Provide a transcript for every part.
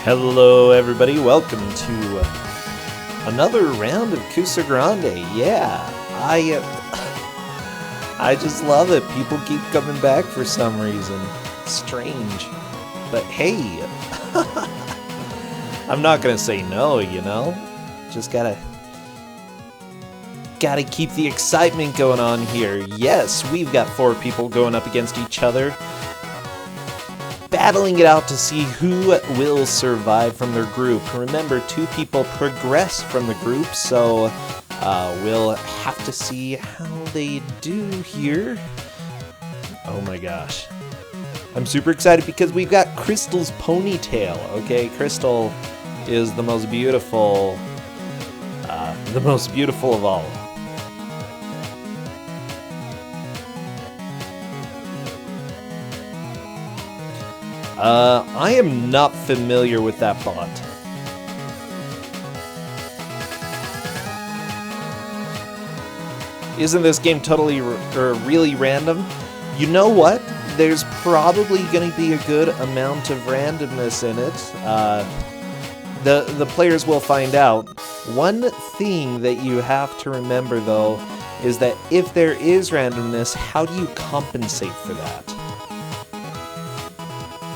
Hello everybody, welcome to another round of Kusogrand3. Yeah, I just love it. People keep coming back for some reason. Strange. But hey, I'm not gonna say no, you know? Just gotta keep the excitement going on here. Yes, we've got 4 people going up against each other, battling it out to see who will survive from their group. Remember, 2 people progress from the group, so we'll have to see how they do here. Oh my gosh. I'm super excited because we've got Crystal's ponytail, okay? Crystal is the most beautiful of all. I am not familiar with that bot. Isn't this game totally really random? You know what? There's probably going to be a good amount of randomness in it. The players will find out. One thing that you have to remember, though, is that if there is randomness, how do you compensate for that?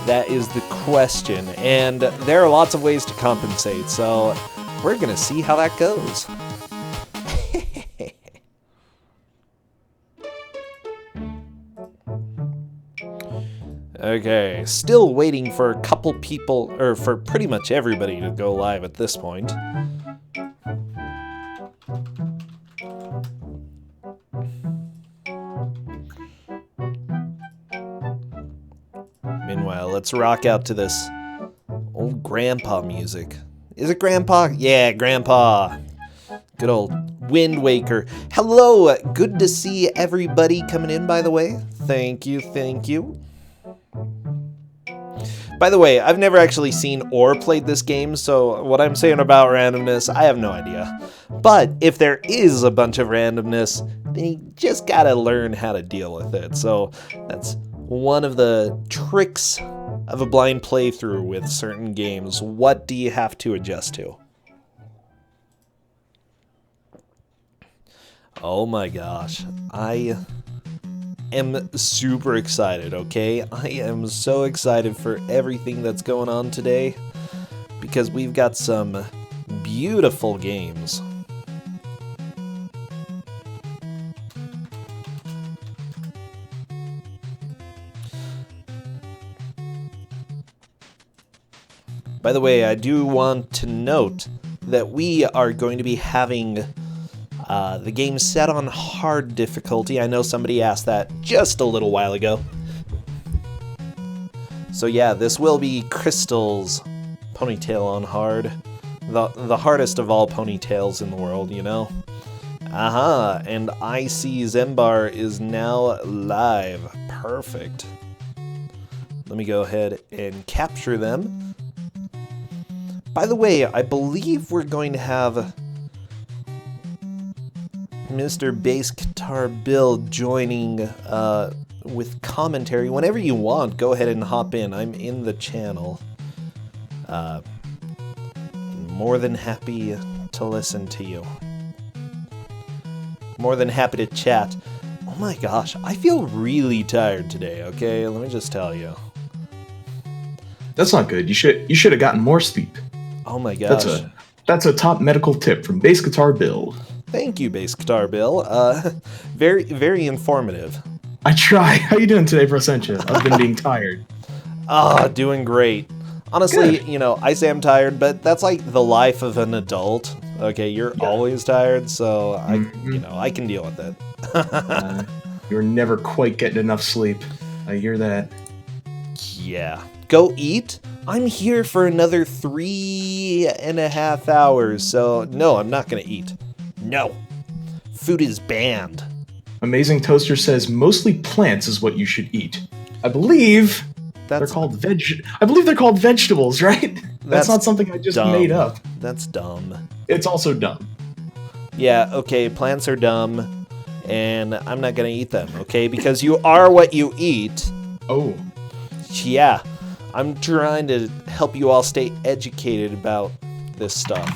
That is the question, and there are lots of ways to compensate, so we're gonna see how that goes. Okay, still waiting for a couple people, or for pretty much everybody to go live at this point. Meanwhile, let's rock out to this old grandpa music. Is it Grandpa? Yeah, Grandpa. Good old Wind Waker. Hello, good to see everybody coming in, by the way. Thank you, thank you. By the way, I've never actually seen or played this game, so what I'm saying about randomness, I have no idea. But if there is a bunch of randomness, then you just gotta learn how to deal with it. So that's one of the tricks of a blind playthrough with certain games. What do you have to adjust to? Oh my gosh, I am super excited, okay? I am so excited for everything that's going on today because we've got some beautiful games. By the way, I do want to note that we are going to be having the game set on hard difficulty. I know somebody asked that just a little while ago. So yeah, this will be Crystal's ponytail on hard. The hardest of all ponytails in the world, you know? Aha, and I see Zembar is now live. Perfect. Let me go ahead and capture them. By the way, I believe we're going to have Mr. Bass Guitar Bill joining with commentary. Whenever you want, go ahead and hop in. I'm in the channel. More than happy to listen to you. More than happy to chat. Oh my gosh, I feel really tired today, okay? Let me just tell you. That's not good. You should have gotten more sleep. Oh my gosh. That's a top medical tip from Bass Guitar Bill. Thank you, Bass Guitar Bill. Very, very informative. I try. How you doing today, Brossentia? I've been being tired. Doing great. Honestly, good. You know, I say I'm tired, but that's like the life of an adult. Okay, you're always tired, so I can deal with it. You're never quite getting enough sleep. I hear that. Yeah. Go eat? I'm here for another 3.5 hours, so no, I'm not gonna eat. No. Food is banned. Amazing Toaster says mostly plants is what you should eat. I believe they're called vegetables, right? That's not something I just made up. That's dumb. It's also dumb. Yeah, okay, plants are dumb, and I'm not gonna eat them, okay? Because you are what you eat. Oh. Yeah. I'm trying to help you all stay educated about this stuff.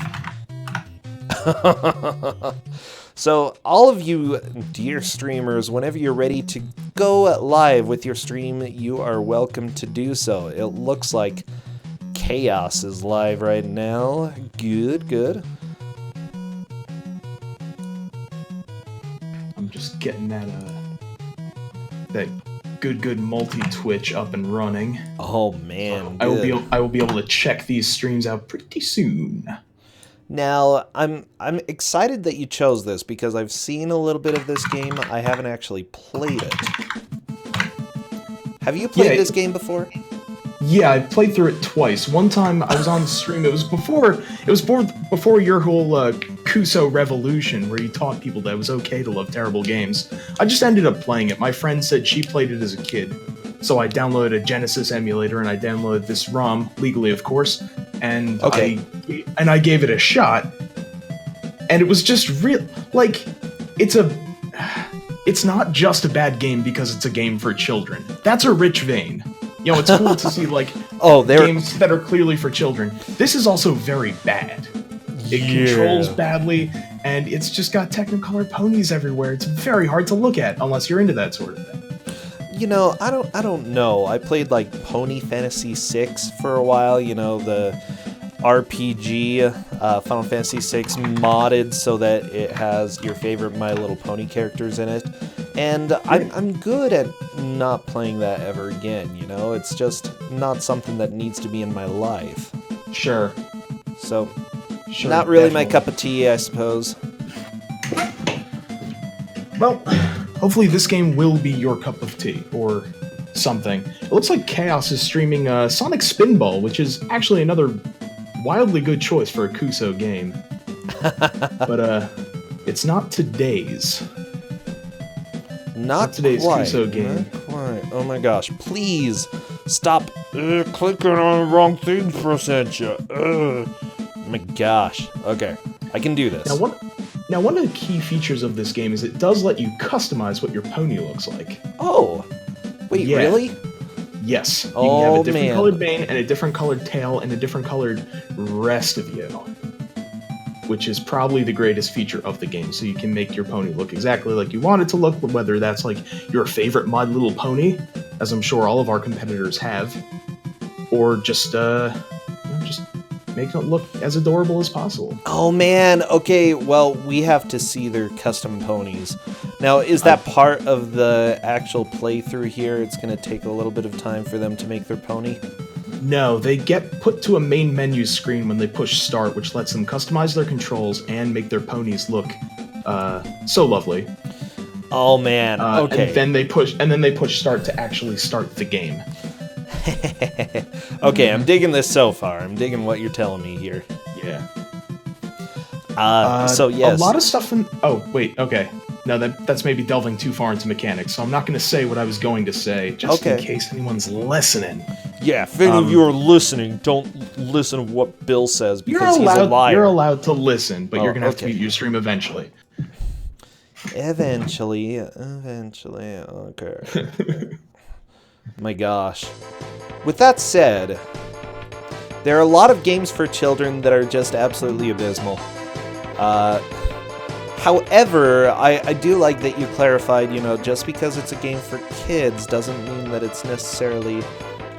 So all of you dear streamers, whenever you're ready to go live with your stream, you are welcome to do so. It looks like Chaos is live right now. Good, good. I'm just getting that good multi-twitch up and running. Oh man, I will be able to check these streams out pretty soon. Now, I'm excited that you chose this because I've seen a little bit of this game. I haven't actually played it. Have you played this game before? Yeah, I played through it twice. One time I was on stream. It was before your whole Kuso revolution, where you taught people that it was okay to love terrible games. I just ended up playing it. My friend said she played it as a kid, so I downloaded a Genesis emulator and I downloaded this ROM legally, of course. And I gave it a shot, and it was just real. Like, it's not just a bad game because it's a game for children. That's a rich vein. You know, it's cool to see, like, games that are clearly for children. This is also very bad. It controls badly, and it's just got Technicolor ponies everywhere. It's very hard to look at, unless you're into that sort of thing. You know, I don't know. I played, like, Pony Fantasy VI for a while, you know, the RPG, Final Fantasy VI modded so that it has your favorite My Little Pony characters in it. And I'm good at not playing that ever again, you know? It's just not something that needs to be in my life. Sure. So, not really my cup of tea, I suppose. Well, hopefully this game will be your cup of tea, or something. It looks like Chaos is streaming Sonic Spinball, which is actually another wildly good choice for a Kuso game. But, it's not today's. Not today's quite, Kuso game. Not quite. Oh my gosh, please stop clicking on the wrong thing, Brossentia. Oh my gosh. Okay, I can do this. Now, one of the key features of this game is it does let you customize what your pony looks like. Oh, wait, really? Yes. You Oh, can have a different man. colored mane and a different colored tail and a different colored rest of you, which is probably the greatest feature of the game. So you can make your pony look exactly like you want it to look, whether that's like your favorite My Little Pony, as I'm sure all of our competitors have, or just make it look as adorable as possible. Oh man, okay, well, we have to see their custom ponies. Now, is that part of the actual playthrough here? It's going to take a little bit of time for them to make their pony? No, they get put to a main menu screen when they push start, which lets them customize their controls and make their ponies look so lovely. Oh man, okay. And then they push start to actually start the game. Okay, I'm digging this so far. I'm digging what you're telling me here. Yeah. So yes. A lot of stuff in... Oh, wait, okay. No, that's maybe delving too far into mechanics, so I'm not going to say what I was going to say, just in case anyone's listening. Yeah, if any of you are listening, don't listen to what Bill says, because he's a liar. You're allowed to listen, but you're going to have to mute your stream eventually. Eventually, okay. My gosh. With that said, there are a lot of games for children that are just absolutely abysmal. However, I do like that you clarified, you know, just because it's a game for kids doesn't mean that it's necessarily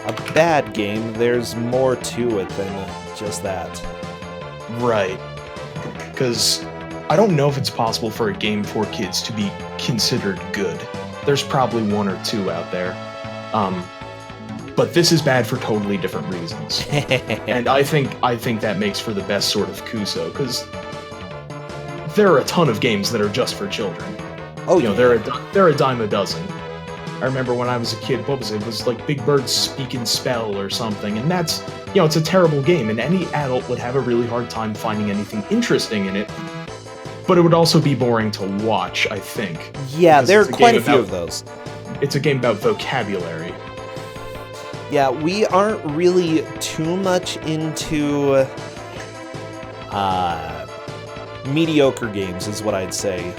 a bad game. There's more to it than just that. Right. Because I don't know if it's possible for a game for kids to be considered good. There's probably one or two out there. But this is bad for totally different reasons. And I think that makes for the best sort of Kuso, because there are a ton of games that are just for children. Oh, you know, they're a dime a dozen. I remember when I was a kid, what was it? It was like Big Bird Speak and Spell or something, and that's, you know, it's a terrible game, and any adult would have a really hard time finding anything interesting in it. But it would also be boring to watch, I think. Yeah, there are quite a few of those. It's a game about vocabulary. Yeah, we aren't really too much into mediocre games, is what I'd say.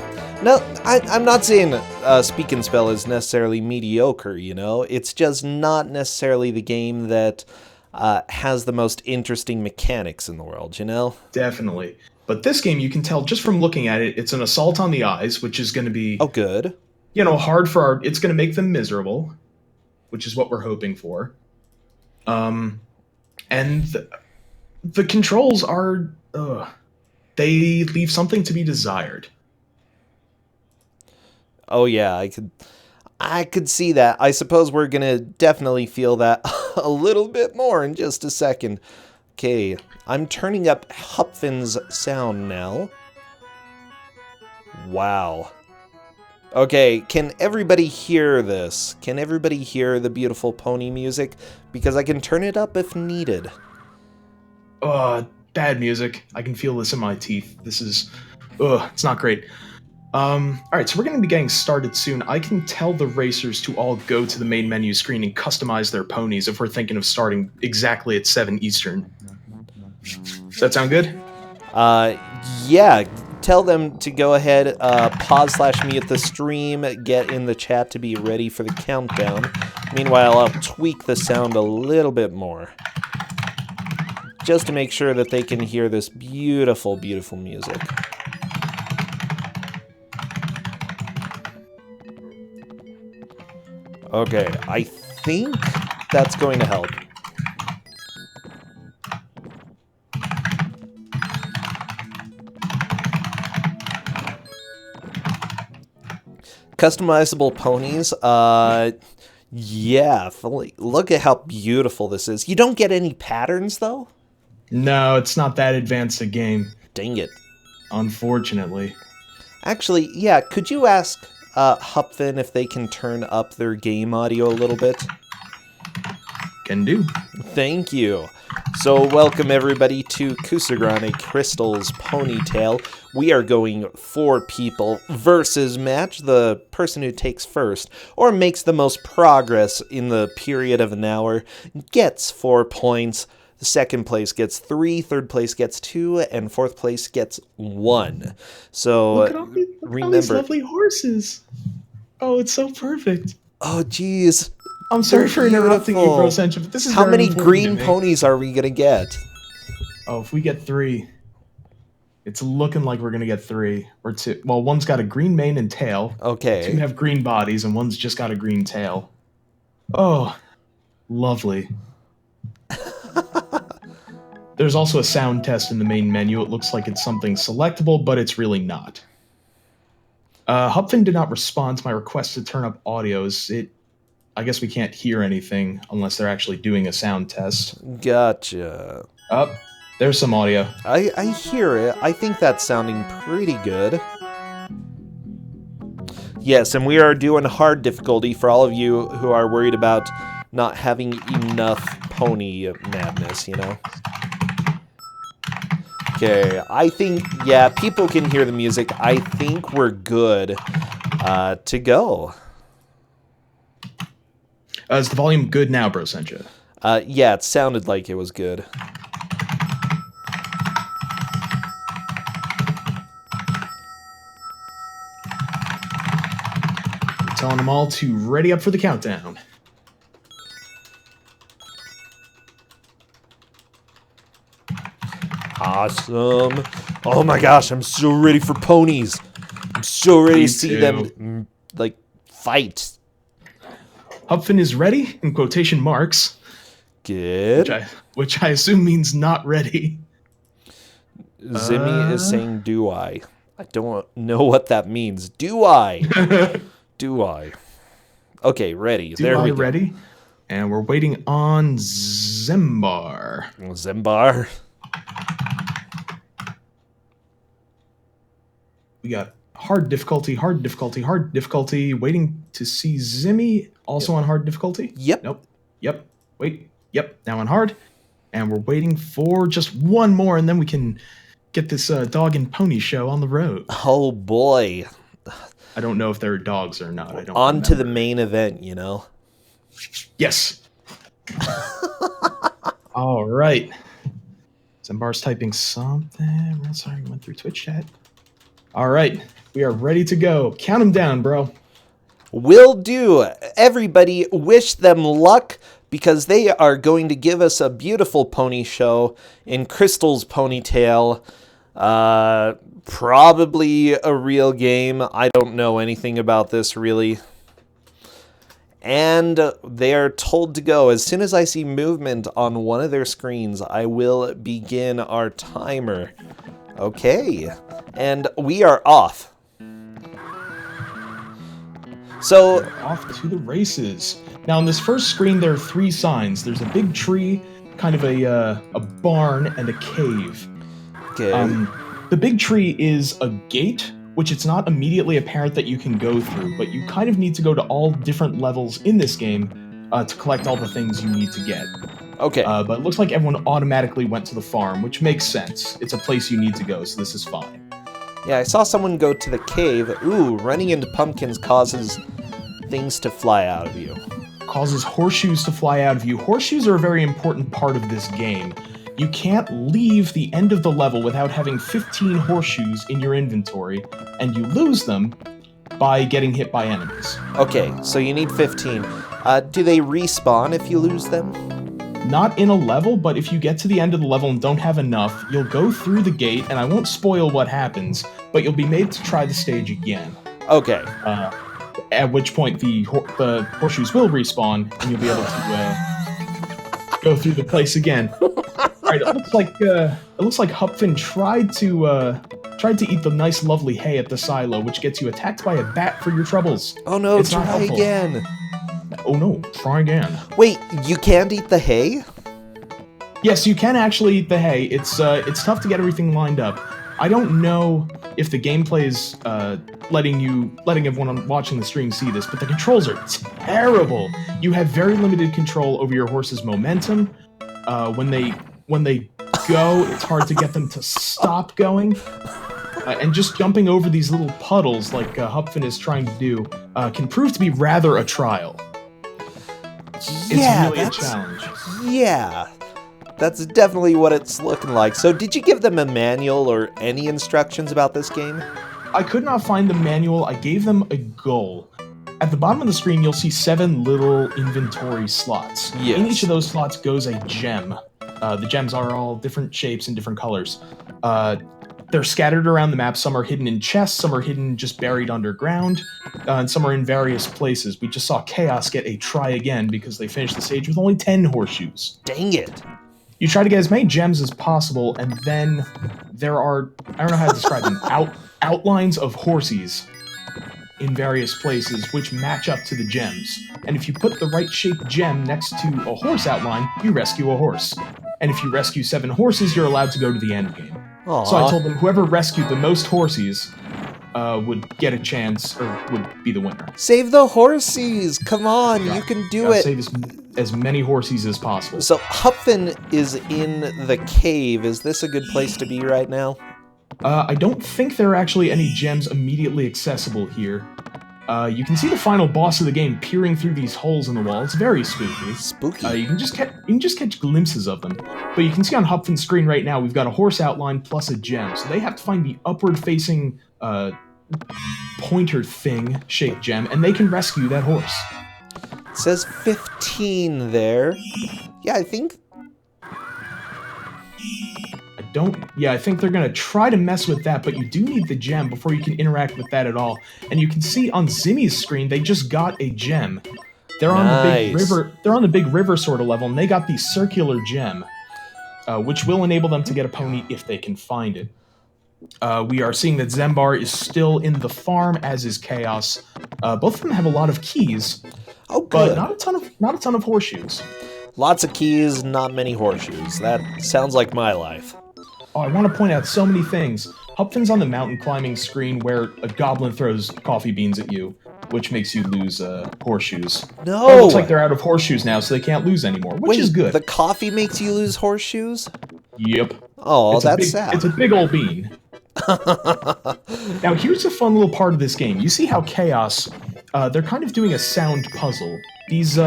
No, I'm not saying Speak and Spell is necessarily mediocre, you know? It's just not necessarily the game that has the most interesting mechanics in the world, you know? Definitely. But this game, you can tell just from looking at it, it's an assault on the eyes, which is going to be, Oh, good. hard for our. It's going to make them miserable, which is what we're hoping for. And the controls are, they leave something to be desired. Oh, yeah, I could see that. I suppose we're gonna definitely feel that a little bit more in just a second. Okay, I'm turning up Hupfin's sound now. Wow. Okay, can everybody hear this? Can everybody hear the beautiful pony music? Because I can turn it up if needed. Bad music. I can feel this in my teeth. This is, it's not great. Alright, so we're going to be getting started soon. I can tell the racers to all go to the main menu screen and customize their ponies if we're thinking of starting exactly at 7 Eastern. Does that sound good? Yeah. Tell them to go ahead, pause/mute the stream, get in the chat to be ready for the countdown. Meanwhile, I'll tweak the sound a little bit more, just to make sure that they can hear this beautiful, beautiful music. Okay, I think that's going to help. Customizable ponies, yeah, look at how beautiful this is. You don't get any patterns, though? No, it's not that advanced a game. Dang it. Unfortunately. Actually, yeah, could you ask Hupfin if they can turn up their game audio a little bit? Can do. Thank you. So welcome everybody to Kusogrand3 Crystal's Ponytail. We are going 4 people versus match. The person who takes first or makes the most progress in the period of an hour gets 4 points. The second place gets 3, third place gets 2, and fourth place gets 1. So look at all these lovely horses. Oh, it's so perfect. Oh, geez. I'm sorry for interrupting you, Brossentia, but this is how very many important green to me. ponies are we gonna get? Oh, if we get 3, it's looking like we're gonna get 3 or 2. Well, one's got a green mane and tail. Okay. 2 have green bodies, and one's just got a green tail. Oh, lovely. There's also a sound test in the main menu. It looks like it's something selectable, but it's really not. Hupfin did not respond to my request to turn up audios. I guess we can't hear anything unless they're actually doing a sound test. Gotcha. Oh, there's some audio. I hear it. I think that's sounding pretty good. Yes, and we are doing hard difficulty for all of you who are worried about not having enough pony madness, you know? Okay, I think, yeah, people can hear the music. I think we're good to go. Is the volume good now, Brossentia? Yeah, it sounded like it was good. I'm telling them all to ready up for the countdown. Awesome. Oh my gosh, I'm so ready for ponies. I'm so ready to see them, like, fight. Hupfin is ready, in quotation marks. Good. Which I assume means not ready. Zimmy is saying, do I? I don't know what that means. Do I? Do I? Okay, ready. There we go. Ready? And we're waiting on Zembar. Zembar. We got hard difficulty, hard difficulty, hard difficulty. Waiting to see Zimmy, also on hard difficulty. Yep. Nope. Yep. Wait. Yep. Now on hard. And we're waiting for just one more, and then we can get this dog and pony show on the road. Oh, boy. I don't know if there are dogs or not. I don't On remember. to the main event, you know? Yes. All right. Zembar's typing something. Sorry, went through Twitch chat. All right. We are ready to go. Count them down, bro. Will do. Everybody, wish them luck because they are going to give us a beautiful pony show in Crystal's ponytail. Probably a real game. I don't know anything about this really. And they are told to go. As soon as I see movement on one of their screens, I will begin our timer. Okay. And we are off. So, off to the races. Now, on this first screen, there are 3 signs. There's a big tree, kind of a barn, and a cave. okay. The big tree is a gate, which it's not immediately apparent that you can go through, but you kind of need to go to all different levels in this game to collect all the things you need to get. Okay. But it looks like everyone automatically went to the farm, which makes sense. It's a place you need to go, so this is fine. Yeah, I saw someone go to the cave. Ooh, running into pumpkins causes things to fly out of you. Causes horseshoes to fly out of you. Horseshoes are a very important part of this game. You can't leave the end of the level without having 15 horseshoes in your inventory, and you lose them by getting hit by enemies. Okay, so you need 15. Do they respawn if you lose them? Not in a level, but if you get to the end of the level and don't have enough, you'll go through the gate, and I won't spoil what happens, but you'll be made to try the stage again. Okay. At which point the horseshoes will respawn, and you'll be able to go through the place again. Alright, it looks like Hupfin tried to eat the nice lovely hay at the silo, which gets you attacked by a bat for your troubles. Oh no, It's not try helpful. again. Oh no, try again. Wait, you can't eat the hay? Yes, you can actually eat the hay. It's tough to get everything lined up. I don't know if the gameplay is letting everyone watching the stream see this, but the controls are terrible. You have very limited control over your horse's momentum. When they go, it's hard to get them to stop going. And just jumping over these little puddles like Hupfin is trying to do can prove to be rather a trial. It's really a challenge. Yeah, that's definitely what it's looking like. So did you give them a manual or any instructions about this game? I could not find the manual. I gave them a goal. At the bottom of the screen, you'll see 7 little inventory slots. Yes. In each of those slots goes a gem. The gems are all different shapes and different colors. They're scattered around the map. Some are hidden in chests, some are hidden just buried underground, and some are in various places. We just saw Chaos get a try again because they finished the stage with only 10 horseshoes. Dang it. You try to get as many gems as possible, and then there are, I don't know how to describe them, outlines of horses in various places which match up to the gems. And if you put the right shaped gem next to a horse outline, you rescue a horse. And if you rescue 7 horses, you're allowed to go to the end game. Aww. So I told them whoever rescued the most horses would get a chance, or would be the winner. Save the horsies! Come on, you can do it! Save as many horsies as possible. So Hupfin is in the cave. Is this a good place to be right now? I don't think there are actually any gems immediately accessible here. You can see the final boss of the game peering through these holes in the wall. It's very spooky. Spooky. You can just catch glimpses of them. But you can see on Hupfin's screen right now, we've got a horse outline plus a gem. So they have to find the upward-facing pointer thing shaped gem, and they can rescue that horse. It says 15 there. Yeah, I think... I think they're gonna try to mess with that, but you do need the gem before you can interact with that at all. And you can see on Zimmy's screen, they just got a gem. They're on the big river. They're on the big river sort of level, and they got the circular gem, which will enable them to get a pony if they can find it. We are seeing that Zembar is still in the farm, as is Chaos. Both of them have a lot of keys, but not a ton of horseshoes. Lots of keys, not many horseshoes. That sounds like my life. Oh, I want to point out so many things. Hupfin's on the mountain climbing screen where a goblin throws coffee beans at you, which makes you lose horseshoes. No! It looks like they're out of horseshoes now, so they can't lose anymore, which is good. The coffee makes you lose horseshoes? Yep. Oh, that's sad. It's a big old bean. Now, here's a fun little part of this game. You see how Chaos, they're kind of doing a sound puzzle. These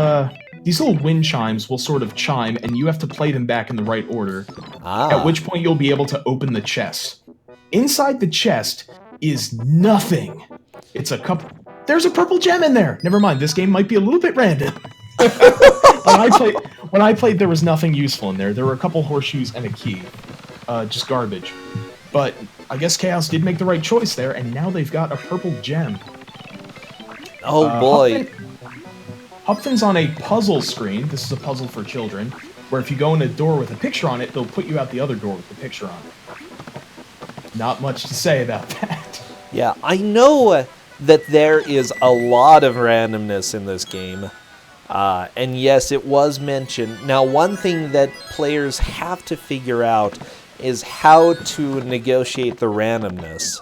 little wind chimes will sort of chime, and you have to play them back in the right order, at which point you'll be able to open the chest. Inside the chest is nothing. It's a couple. There's a purple gem in there. Never mind. This game might be a little bit random. When I played, there was nothing useful in there. There were a couple horseshoes and a key. Just garbage. But I guess Chaos did make the right choice there, and now they've got a purple gem. Oh boy. Hupfin's on a puzzle screen. This is a puzzle for children, where if you go in a door with a picture on it, they'll put you out the other door with the picture on it. Not much to say about that. Yeah, I know that there is a lot of randomness in this game. And yes, it was mentioned. Now, one thing that players have to figure out is how to negotiate the randomness.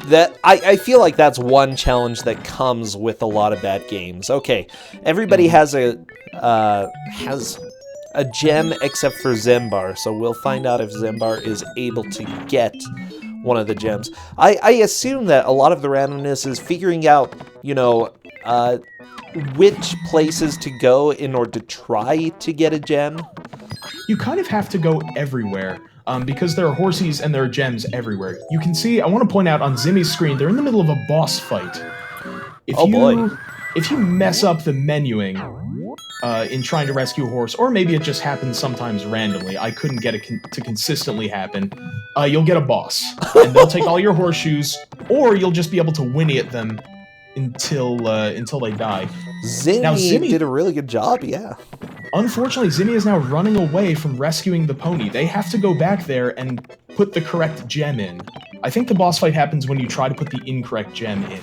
That I feel like that's one challenge that comes with a lot of bad games. Okay, everybody has a gem except for Zembar, so we'll find out if Zembar is able to get one of the gems. I assume that a lot of the randomness is figuring out, you know, which places to go in order to try to get a gem. You kind of have to go everywhere, because there are horsies and there are gems everywhere. You can see, I want to point out on Zimmy's screen, they're in the middle of a boss fight. If you mess up the menuing in trying to rescue a horse, or maybe it just happens sometimes randomly, I couldn't get it to consistently happen, you'll get a boss. And they'll take all your horseshoes, or you'll just be able to whinny at them until they die. Zimmy did a really good job, yeah. Unfortunately, Zimmy is now running away from rescuing the pony. They have to go back there and put the correct gem in. I think the boss fight happens when you try to put the incorrect gem in.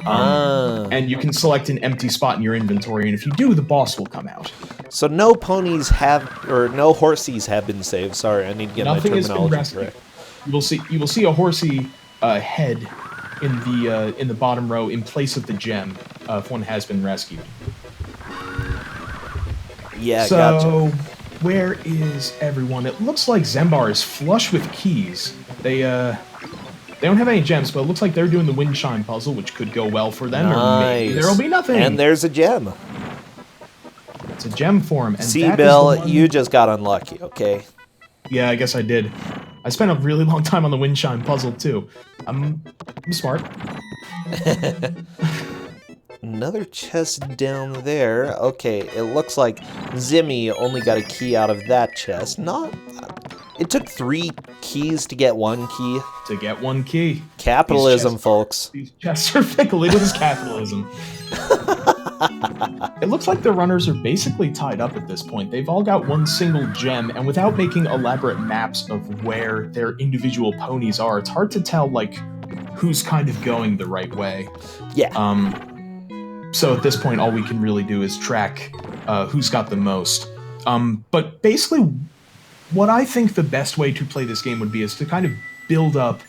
And you can select an empty spot in your inventory, and if you do, the boss will come out. So no ponies have, or no horsies have been saved. Sorry, I need to get Nothing my has been terminology rescued. correct. You will see a horsey head in the bottom row in place of the gem if one has been rescued. Yeah, so, gotcha. Where is everyone? It looks like Zembar is flush with keys. They don't have any gems, but it looks like they're doing the wind chime puzzle, which could go well for them. Nice. Or maybe there'll be nothing. And there's a gem. It's a gem for him. And See, that Bill, is the one... you just got unlucky, okay? Yeah, I guess I did. I spent a really long time on the wind chime puzzle, too. I'm smart. Another chest down there. Okay, it looks like Zimmy only got a key out of that chest. It took 3 keys to get 1 key. To get 1 key. Capitalism, folks. These chests are fickle. It is capitalism. It looks like the runners are basically tied up at this point. They've all got 1 single gem, and without making elaborate maps of where their individual ponies are, it's hard to tell, like, who's kind of going the right way. Yeah. So at this point, all we can really do is track who's got the most. But basically, what I think the best way to play this game would be is to kind of build up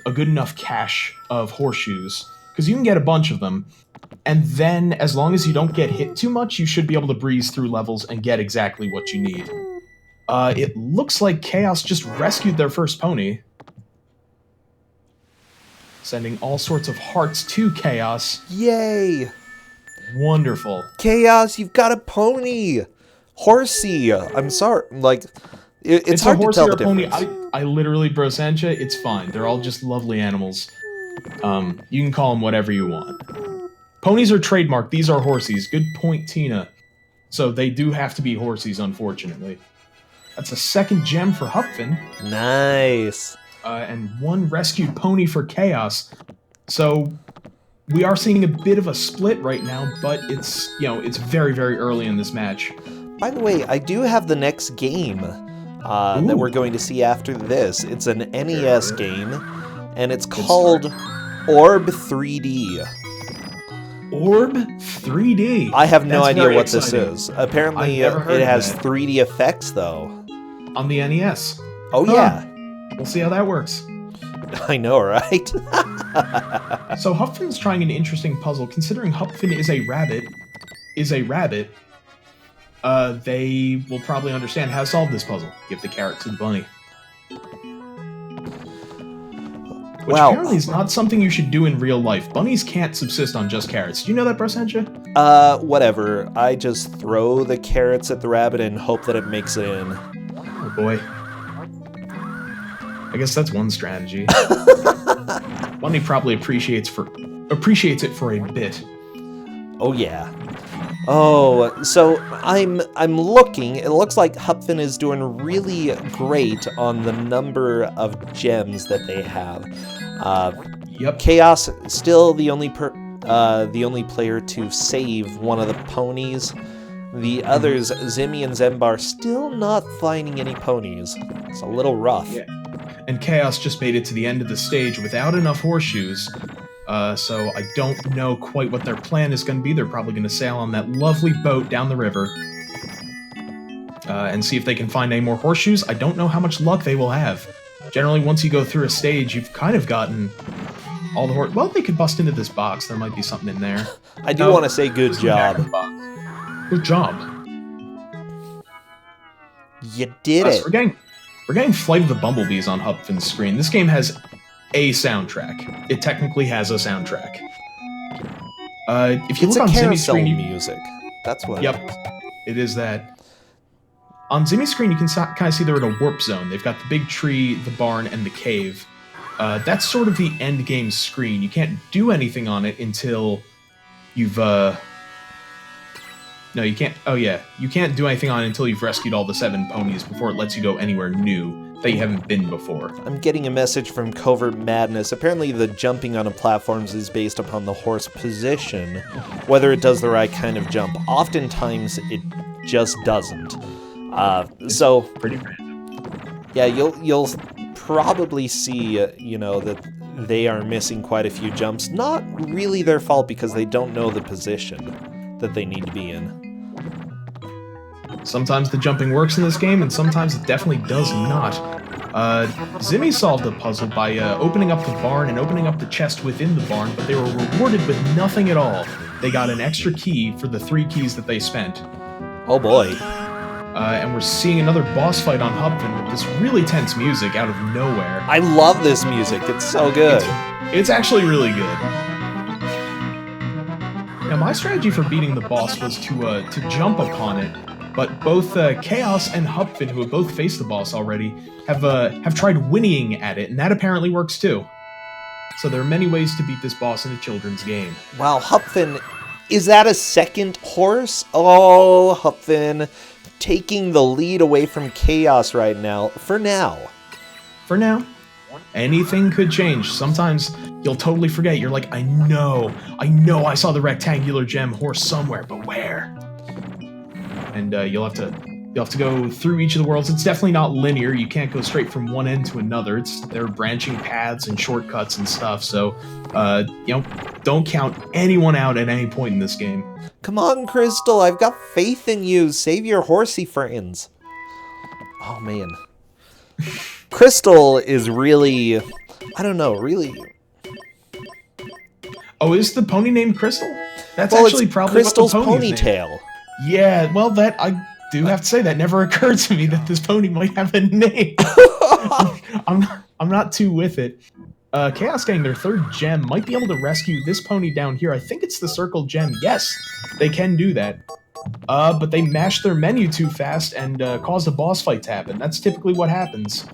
a good enough cache of horseshoes, because you can get a bunch of them, and then, as long as you don't get hit too much, you should be able to breeze through levels and get exactly what you need. It looks like Chaos just rescued their first pony, sending all sorts of hearts to Chaos. Yay! Wonderful. Chaos, you've got a pony! Horsey! I'm sorry, like, it's hard a to horsey tell or the a pony. difference. I literally, Brossentia, it's fine. They're all just lovely animals. You can call them whatever you want. Ponies are trademarked. These are horsies. Good point, Tina. So they do have to be horsies, unfortunately. That's a 2nd gem for Hupfin. Nice. And 1 rescued pony for Chaos. So we are seeing a bit of a split right now, but it's, it's very, very early in this match. By the way, I do have the next game that we're going to see after this. It's an NES game, and it's called Orb 3D. Orb 3D? I have no idea what exciting. This is. Apparently, it has 3D effects, though. On the NES. Oh, yeah. We'll see how that works. I know, right? So Hupfin's trying an interesting puzzle. Considering Hupfin is a rabbit, they will probably understand how to solve this puzzle. Give the carrot to the bunny. Which apparently is not something you should do in real life. Bunnies can't subsist on just carrots. Do you know that, Brossentia? Whatever. I just throw the carrots at the rabbit and hope that it makes it in. Oh boy. I guess that's one strategy. Bunny probably appreciates it for a bit. Oh yeah. Oh, so I'm looking. It looks like Hupfin is doing really great on the number of gems that they have. Yep. Chaos still the only player to save one of the ponies. The others, Zimmy and Zembar, still not finding any ponies. It's a little rough. Yeah. And Chaos just made it to the end of the stage without enough horseshoes. So I don't know quite what their plan is going to be. They're probably going to sail on that lovely boat down the river and see if they can find any more horseshoes. I don't know how much luck they will have. Generally, once you go through a stage, you've kind of gotten all the well, they could bust into this box. There might be something in there. I do want to say good job. Good job. You did it. We're getting Flight of the Bumblebees on Hupfin's screen. This game has a soundtrack. It technically has a soundtrack. If you look on Zimmy's screen, music. That's what. Yep, it is that. On Zimmy's screen, you can kind of see they're in a warp zone. They've got the big tree, the barn, and the cave. That's sort of the end game screen. You can't do anything on it until you've. No, you can't. Oh yeah, you can't do anything on it until you've rescued all the 7 ponies before it lets you go anywhere new that you haven't been before. I'm getting a message from Covert Madness. Apparently the jumping on platforms is based upon the horse position, whether it does the right kind of jump. Oftentimes it just doesn't. So Pretty random. Yeah, you'll probably see, that they are missing quite a few jumps. Not really their fault because they don't know the position that they need to be in. Sometimes the jumping works in this game, and sometimes it definitely does not. Zimmy solved a puzzle by opening up the barn and opening up the chest within the barn, but they were rewarded with nothing at all. They got an extra key for the 3 keys that they spent. Oh boy. And we're seeing another boss fight on Hupfin with this really tense music out of nowhere. I love this music. It's so good. It's actually really good. Now, my strategy for beating the boss was to jump upon it, but both Chaos and Hupfin, who have both faced the boss already, have tried whinnying at it, and that apparently works too. So there are many ways to beat this boss in a children's game. Wow, Hupfin, is that a second horse? Oh, Hupfin, taking the lead away from Chaos right now. For now. For now. Anything could change. Sometimes you'll totally forget. You're like, I know I saw the rectangular gem horse somewhere, but where? And you'll have to go through each of the worlds. It's definitely not linear. You can't go straight from one end to another. There are branching paths and shortcuts and stuff. So, don't count anyone out at any point in this game. Come on, Crystal. I've got faith in you. Save your horsey friends. Oh, man. Crystal is really... I don't know, really... Oh, is the pony named Crystal? That's well, actually it's probably Crystal's what the pony's ponytail. Name. Yeah, well, that I do have to say that never occurred to me that this pony might have a name. I'm not too with it. Chaos getting their 3rd gem might be able to rescue this pony down here. I think it's the circle gem. Yes, they can do that. But they mashed their menu too fast and caused a boss fight to happen. That's typically what happens.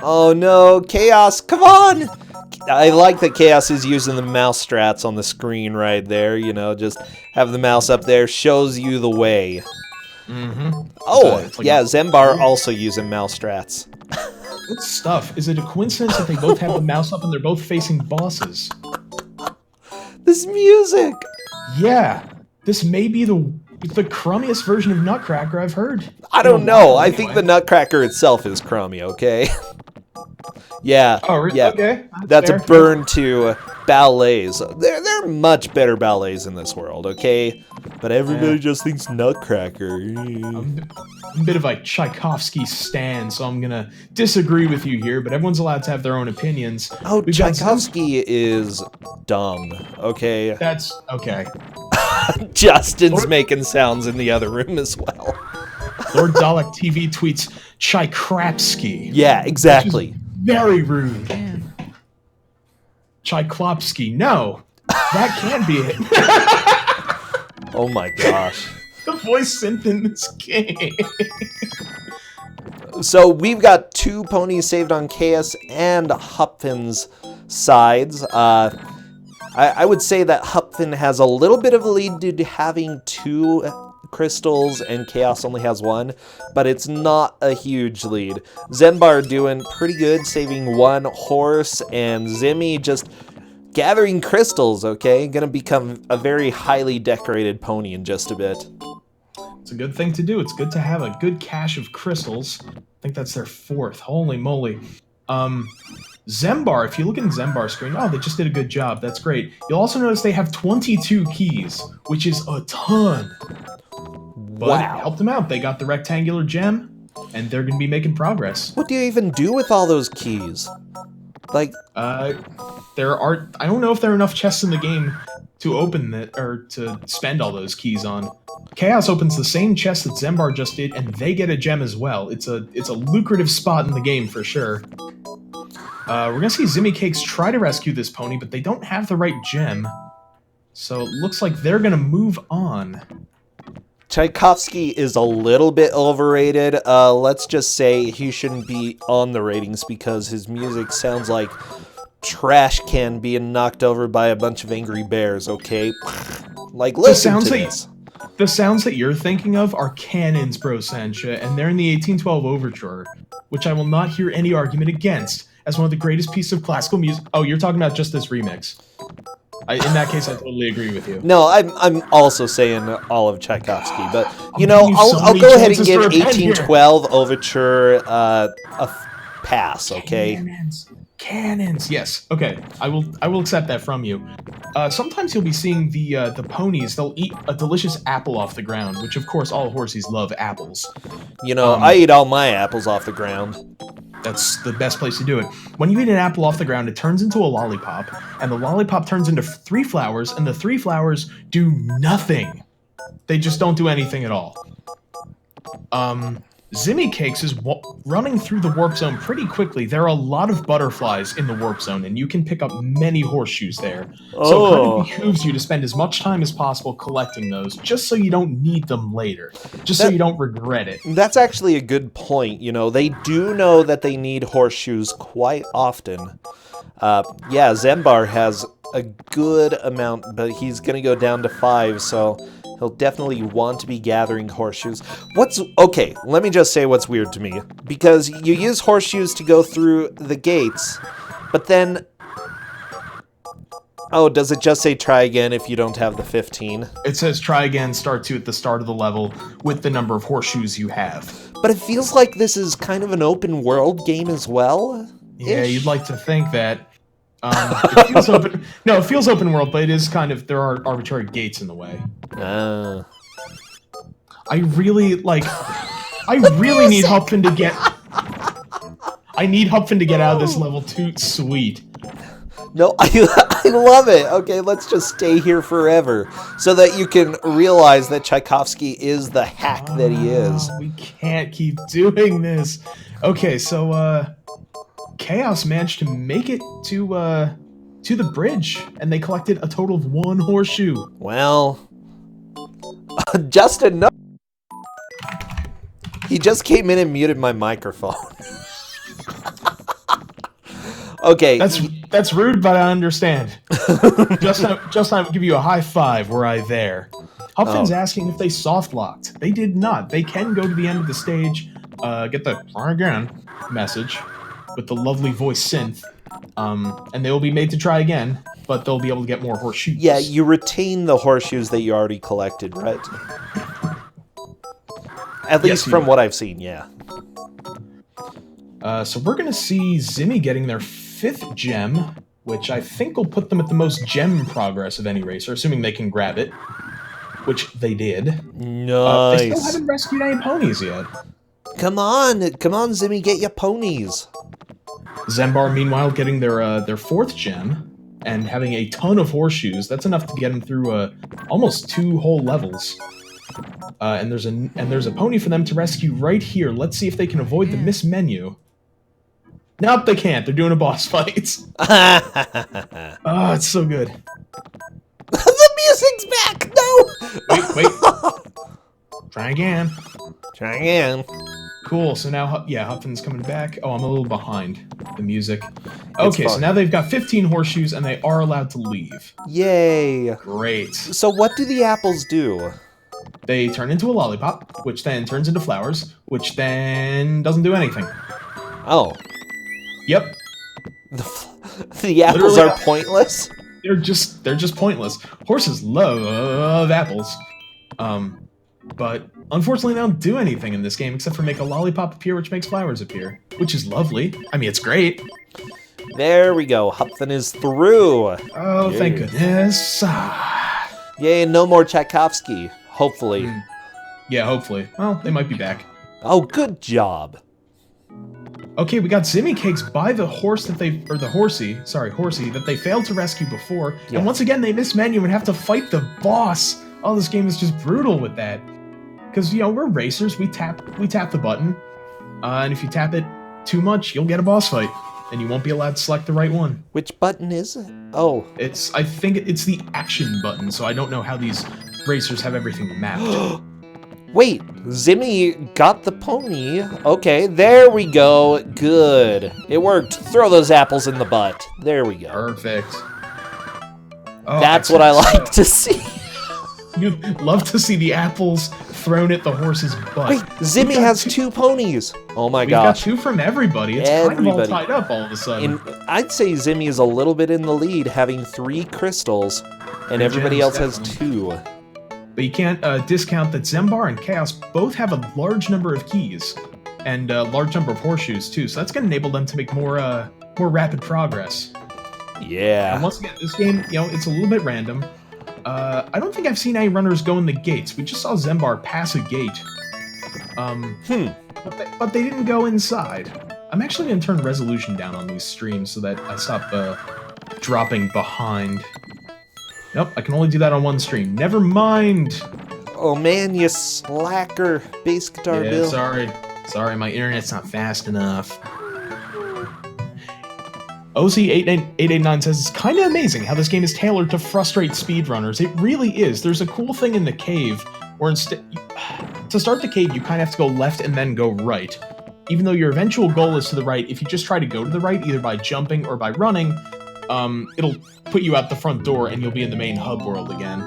Oh no, Chaos, come on! I like that Chaos is using the mouse strats on the screen right there, just have the mouse up there, shows you the way. Mm-hmm. Oh, like yeah, Zembar also using mouse strats. Good stuff. Is it a coincidence that they both have the mouse up and they're both facing bosses? This music! Yeah, this may be the crummiest version of Nutcracker I've heard. I don't know. I think the Nutcracker itself is crummy, okay? Yeah. Oh, really? Yeah. Okay. That's fair. a burn to ballets. There are much better ballets in this world, okay? But everybody just thinks Nutcracker. I'm a bit of a Tchaikovsky stan, so I'm gonna disagree with you here, but everyone's allowed to have their own opinions. Oh, Tchaikovsky is dumb, okay? That's okay. Justin's making sounds in the other room as well. Lord Dalek TV tweets Tchaikovsky. Yeah, exactly. Very rude. Tchaikovsky. No, that can't be it. Oh my gosh. The voice synth in this game. So we've got 2 ponies saved on Chaos and Hupfin's sides. I would say that Hupfin has a little bit of a lead due to having 2 crystals and Chaos only has 1, but it's not a huge lead. Zembar doing pretty good, saving 1 horse, and Zimmy just gathering crystals, okay? Gonna become a very highly decorated pony in just a bit. It's a good thing to do. It's good to have a good cache of crystals. I think that's their 4th. Holy moly. Zembar, if you look in Zembar's screen, oh, they just did a good job. That's great. You'll also notice they have 22 keys, which is a ton. But Wow. help them out. They got the rectangular gem, and they're going to be making progress. What do you even do with all those keys? Like, There are... I don't know if there are enough chests in the game to open that, or to spend all those keys on. Chaos opens the same chest that Zembar just did, and they get a gem as well. It's a lucrative spot in the game for sure. We're gonna see Zimmy Cakes try to rescue this pony, but they don't have the right gem. So it looks like they're gonna move on. Tchaikovsky is a little bit overrated. Let's just say he shouldn't be on the ratings because his music sounds like trash can being knocked over by a bunch of angry bears, okay? Like, listen to this. The sounds that you're thinking of are Cannon's Brossentia, and they're in the 1812 Overture, which I will not hear any argument against, as one of the greatest pieces of classical music. Oh, you're talking about just this remix. In that case, I totally agree with you. No, I'm also saying all of Tchaikovsky, but, you know, I'll go ahead and give 1812 Overture a pass, okay? Cannons. Yes. Okay. I will accept that from you. Sometimes you'll be seeing the ponies. They'll eat a delicious apple off the ground, which of course all horsies love apples. You know, I eat all my apples off the ground. That's the best place to do it. When you eat an apple off the ground, it turns into a lollipop, and the lollipop turns into 3 flowers, and the 3 flowers do nothing. They just don't do anything at all. Zimmy Cakes is running through the warp zone pretty quickly. There are a lot of butterflies in the warp zone, and you can pick up many horseshoes there. So it kind of behooves you to spend as much time as possible collecting those, just so you don't need them later. Just so you don't regret it. That's actually a good point. You know, they do know that they need horseshoes quite often. Yeah, Zembar has a good amount, but he's going to go down to 5, so he'll definitely want to be gathering horseshoes. Okay, let me just say what's weird to me. Because you use horseshoes to go through the gates, but then... Oh, does it just say try again if you don't have the 15? It says try again, start 2 at the start of the level with the number of horseshoes you have. But it feels like this is kind of an open world game as well. Yeah, you'd like to think that. It feels open. No, it feels open world, but it is kind of, there are arbitrary gates in the way. I really need Hupfin to get. I need Hupfin to get out of this level toot sweet. No, I love it. Okay, let's just stay here forever so that you can realize that Tchaikovsky is the hack that he is. We can't keep doing this. Okay, so Chaos managed to make it to the bridge, and they collected a total of 1 horseshoe. Well, just enough. He just came in and muted my microphone. Okay. That's rude, but I understand. just now give you a high 5 were I there. Hupfin's asking if they soft locked. They did not. They can go to the end of the stage, get the try again message with the lovely voice synth, and they will be made to try again, but they'll be able to get more horseshoes. Yeah, you retain the horseshoes that you already collected, right? At least from what I've seen, yeah. So we're going to see Zimmy getting their 5th gem, which I think will put them at the most gem progress of any racer, assuming they can grab it, which they did. Nice. They still haven't rescued any ponies yet. Come on, Zimmy, get your ponies. Zembar, meanwhile, getting their 4th gem and having a ton of horseshoes. That's enough to get them through almost 2 whole levels. And there's a pony for them to rescue right here. Let's see if they can avoid the miss menu. Nope, they can't. They're doing a boss fight. Oh, it's so good. The music's back. No. Wait. Try again. Cool. So now, yeah, Hupfin's coming back. Oh, I'm a little behind the music. It's Okay, so fun. now they've got 15 horseshoes and they are allowed to leave. Yay! Great. So what do the apples do? They turn into a lollipop, which then turns into flowers, which then doesn't do anything. Oh. Yep. The apples Literally, are pointless? they're just pointless. Horses love apples. But unfortunately they don't do anything in this game except for make a lollipop appear, which makes flowers appear. Which is lovely. I mean, it's great. There we go. Hupfen is through. Oh, Yay. thank goodness. Yay, no more Tchaikovsky. Hopefully. Yeah, hopefully. Well, they might be back. Oh, good job. Okay, we got Zimmy Cakes by the horse that they, or the horsey that they failed to rescue before. Yeah. And once again, they miss menu and have to fight the boss. Oh, this game is just brutal with that. Because, you know, we're racers, we tap the button. And if you tap it too much, you'll get a boss fight. And you won't be allowed to select the right one. Which button is it? Oh. I think it's the action button, so I don't know how these racers have everything mapped. Wait, Zimmy got the pony. Okay, there we go. Good. It worked. Throw those apples in the butt. There we go. Perfect. Oh, That's what I like to see. You'd love to see the apples thrown at the horse's butt. Wait, Zimmy has two ponies. Oh my We've got gosh. two from everybody. It's kind of Everybody. all tied up all of a sudden. I'd say Zimmy is a little bit in the lead, having 3 crystals, and Three everybody gems, else has definitely. 2. But you can't discount that Zembar and Chaos both have a large number of keys and a large number of horseshoes too. So that's going to enable them to make more rapid progress. Yeah. And once again, this game, you know, it's a little bit random. I don't think I've seen any runners go in the gates. We just saw Zembar pass a gate. But they didn't go inside. I'm actually going to turn resolution down on these streams so that I stop dropping behind. Nope, I can only do that on one stream. Never mind! Oh man, you slacker, bass guitar Yeah, Bill. sorry, my internet's not fast enough. OZ889 says, it's kind of amazing how this game is tailored to frustrate speedrunners. It really is. There's a cool thing in the cave where instead... To start the cave, you kind of have to go left and then go right. Even though your eventual goal is to the right, if you just try to go to the right, either by jumping or by running, it'll put you out the front door and you'll be in the main hub world again.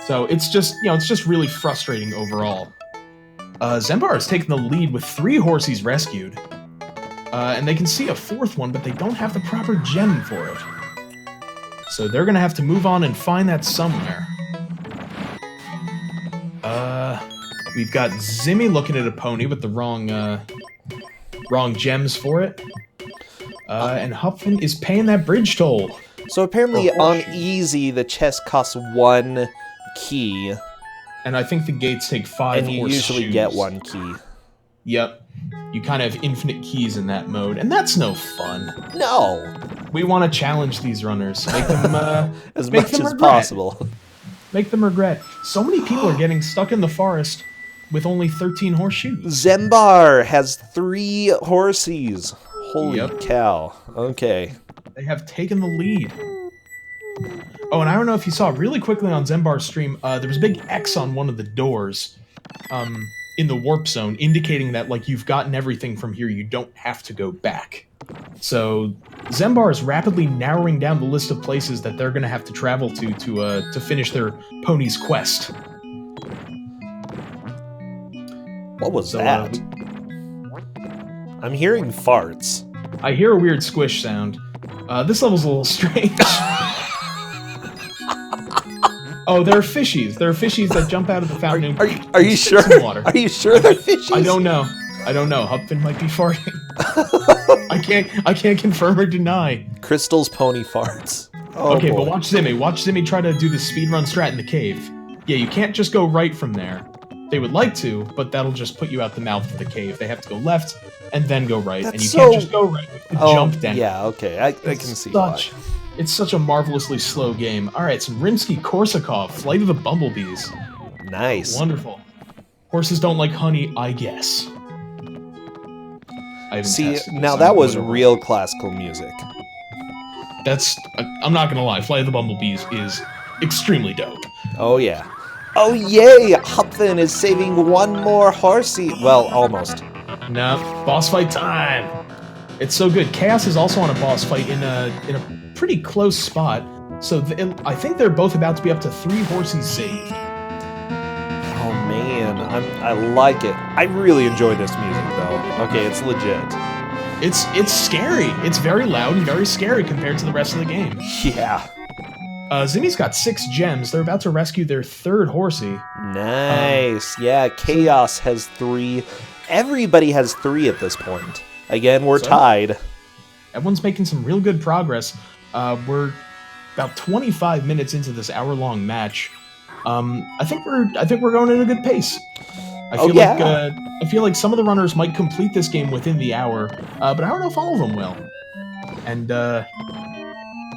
So it's just, you know, it's just really frustrating overall. Zembar has taken the lead with 3 horsies rescued. And they can see a 4th one, but they don't have the proper gem for it. So they're gonna have to move on and find that somewhere. We've got Zimmy looking at a pony with the wrong gems for it. And Hupfen is paying that bridge toll. So apparently on easy, the chest costs 1 key. And I think the gates take 5 And you usually get 1 key. Yep. You kind of have infinite keys in that mode, and that's no fun. No! We want to challenge these runners. Make them, As make much them as regret. possible. Make them regret. So many people are getting stuck in the forest with only 13 horseshoes. Zembar has 3 horsies. Holy Yep. cow. Okay. They have taken the lead. Oh, and I don't know if you saw really quickly on Zembar's stream, there was a big X on one of the doors in the warp zone, indicating that, like, you've gotten everything from here, you don't have to go back. So Zembar is rapidly narrowing down the list of places that they're going to have to travel to finish their pony's quest. What was So, that? I'm hearing farts. I hear a weird squish sound. This level's a little strange. Oh, there are fishies. There are fishies that jump out of the fountain. Are you sure? Some water. Are you sure they're fishies? I don't know. Hupfen might be farting. I can't confirm or deny. Crystal's pony farts. Oh, Okay, boy. but watch Zimmy. Watch Zimmy try to do the speedrun strat in the cave. Yeah, you can't just go right from there. They would like to, but that'll just put you out the mouth of the cave. They have to go left and then go right, and you can't just go right. You have to jump down. Yeah, okay, I can see why. It's such a marvelously slow game. All right, some Rimsky-Korsakov, Flight of the Bumblebees. Nice. Wonderful. Horses don't like honey, I guess. I haven't See, tested this, now I'm that was whatever. real classical music. I'm not gonna lie, Flight of the Bumblebees is extremely dope. Oh, yeah. Oh, yay! Hupfen is saving 1 more horsey. Well, almost. No, boss fight time. It's so good. Chaos is also on a boss fight in a pretty close spot. So I think they're both about to be up to 3 horses saved. Oh man, I like it. I really enjoy this music though. Okay, it's legit. It's scary. It's very loud and very scary compared to the rest of the game. Yeah. Zimmy's got 6 gems. They're about to rescue their 3rd horsey. Nice. Yeah, Chaos has 3. Everybody has 3 at this point. Again, we're tied. Everyone's making some real good progress. We're about 25 minutes into this hour-long match. I think we're going at a good pace. I feel like some of the runners might complete this game within the hour, but I don't know if all of them will. And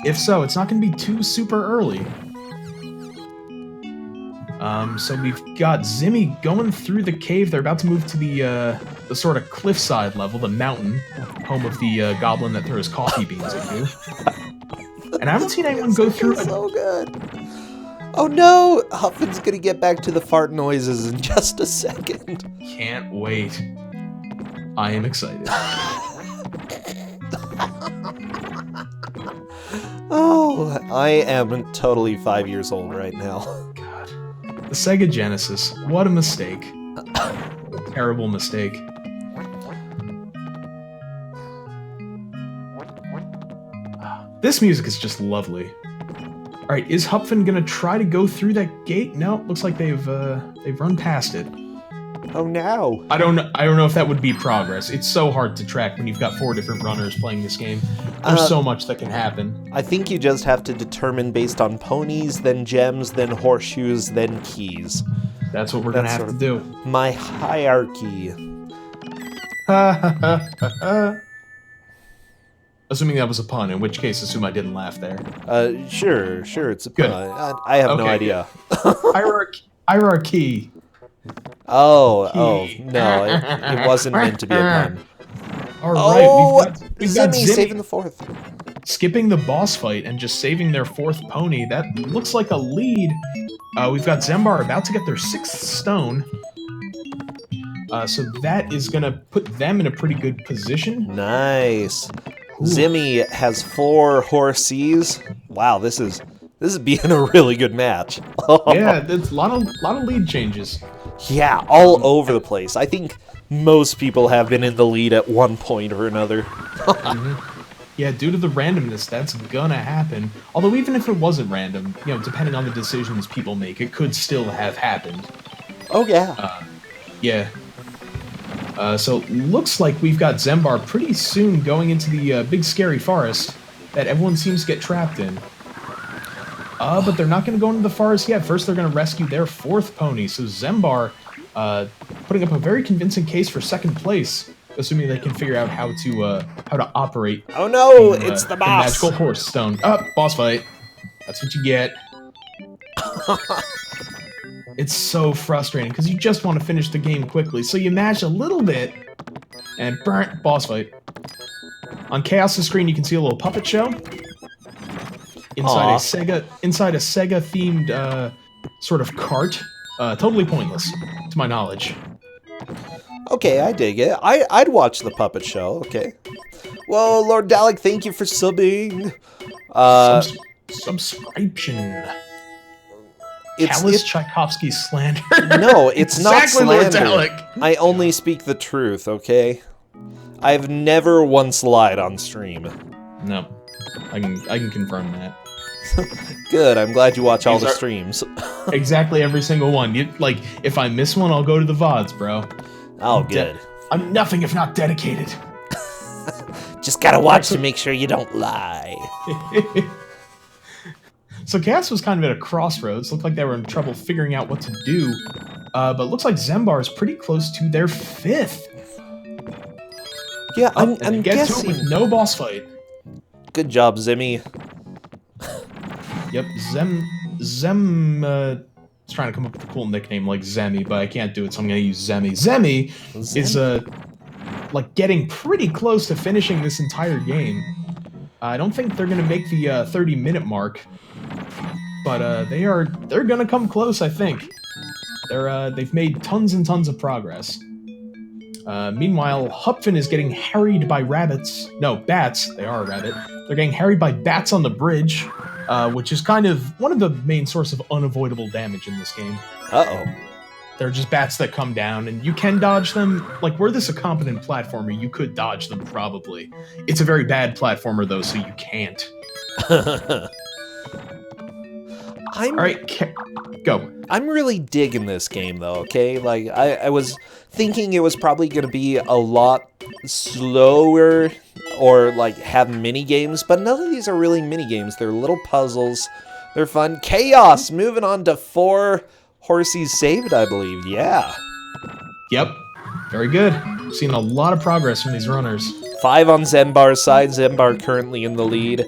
if so, it's not going to be too super early. So we've got Zimmy going through the cave. They're about to move to the sort of cliffside level, the mountain, home of the goblin that throws coffee beans at you. And I haven't seen anyone go through. So good. Oh no! Huffman's gonna get back to the fart noises in just a second. Can't wait. I am excited. Oh, I am totally 5 years old right now. God. The Sega Genesis. What a mistake. Terrible mistake. This music is just lovely. All right, is Hupfen gonna try to go through that gate? No, looks like they've run past it. Oh no! I don't know if that would be progress. It's so hard to track when you've got 4 different runners playing this game. There's so much that can happen. I think you just have to determine based on ponies, then gems, then horseshoes, then keys. That's what we're gonna have to do. My hierarchy. Assuming that was a pun, in which case assume I didn't laugh there. Sure, it's a pun. I have no idea. Hierarchy. Oh, no, it wasn't meant to be a pun. All right, we've got Zimmy saving the 4th. Skipping the boss fight and just saving their 4th pony. That looks like a lead. We've got Zembar about to get their 6th stone. So that is going to put them in a pretty good position. Nice. Ooh. Zimmy has 4 horses. Wow, this is being a really good match. Yeah, there's a lot of lead changes. Yeah, all over the place. I think most people have been in the lead at one point or another. Yeah, due to the randomness, that's gonna happen. Although even if it wasn't random, you know, depending on the decisions people make, it could still have happened. Oh yeah. Yeah. So looks like we've got Zembar pretty soon going into the big scary forest that everyone seems to get trapped in. But they're not going to go into the forest yet. First, they're going to rescue their 4th pony. So Zembar putting up a very convincing case for 2nd place, assuming they can figure out how to operate. Oh no, it's the boss. The magical horse stone. Boss fight. That's what you get. It's so frustrating because you just want to finish the game quickly. So you mash a little bit and burnt boss fight. On Chaos' screen, you can see a little puppet show. Inside a Sega themed sort of cart. Totally pointless, to my knowledge. Okay, I dig it. I'd watch the puppet show, okay. Well, Lord Dalek, thank you for subbing. Subscription. It's Tchaikovsky slander. No, it's exactly not slander. Lord Dalek. I only speak the truth, okay? I've never once lied on stream. No, I can confirm that. Good, I'm glad you watch all the streams. Exactly every single one. If I miss one, I'll go to the VODs, bro. Oh, good. I'm nothing if not dedicated. Just gotta watch to make sure you don't lie. So Catz was kind of at a crossroads. Looked like they were in trouble figuring out what to do. But looks like Zembar is pretty close to their 5th. Yeah, I'm guessing. To it with no boss fight. Good job, Zimmy. Yep, Zem was trying to come up with a cool nickname like Zemi, but I can't do it, so I'm gonna use Zemi. Zemi is like getting pretty close to finishing this entire game. I don't think they're gonna make the 30-minute mark, but they're gonna come close. I think they've made tons and tons of progress. Meanwhile, Hupfin is getting harried by rabbits. No, bats. They are a rabbit. They're getting harried by bats on the bridge, which is kind of one of the main source of unavoidable damage in this game. Uh-oh. They're just bats that come down, and you can dodge them. Like, were this a competent platformer, you could dodge them, probably. It's a very bad platformer, though, so you can't. Alright, go. I'm really digging this game, though, okay? Like, I was thinking it was probably going to be a lot slower or, like, have mini-games, but none of these are really mini-games. They're little puzzles. They're fun. Chaos! Moving on to 4 horsies saved, I believe. Yeah. Yep. Very good. Seen a lot of progress from these runners. 5 on Zembar's side. Zembar currently in the lead.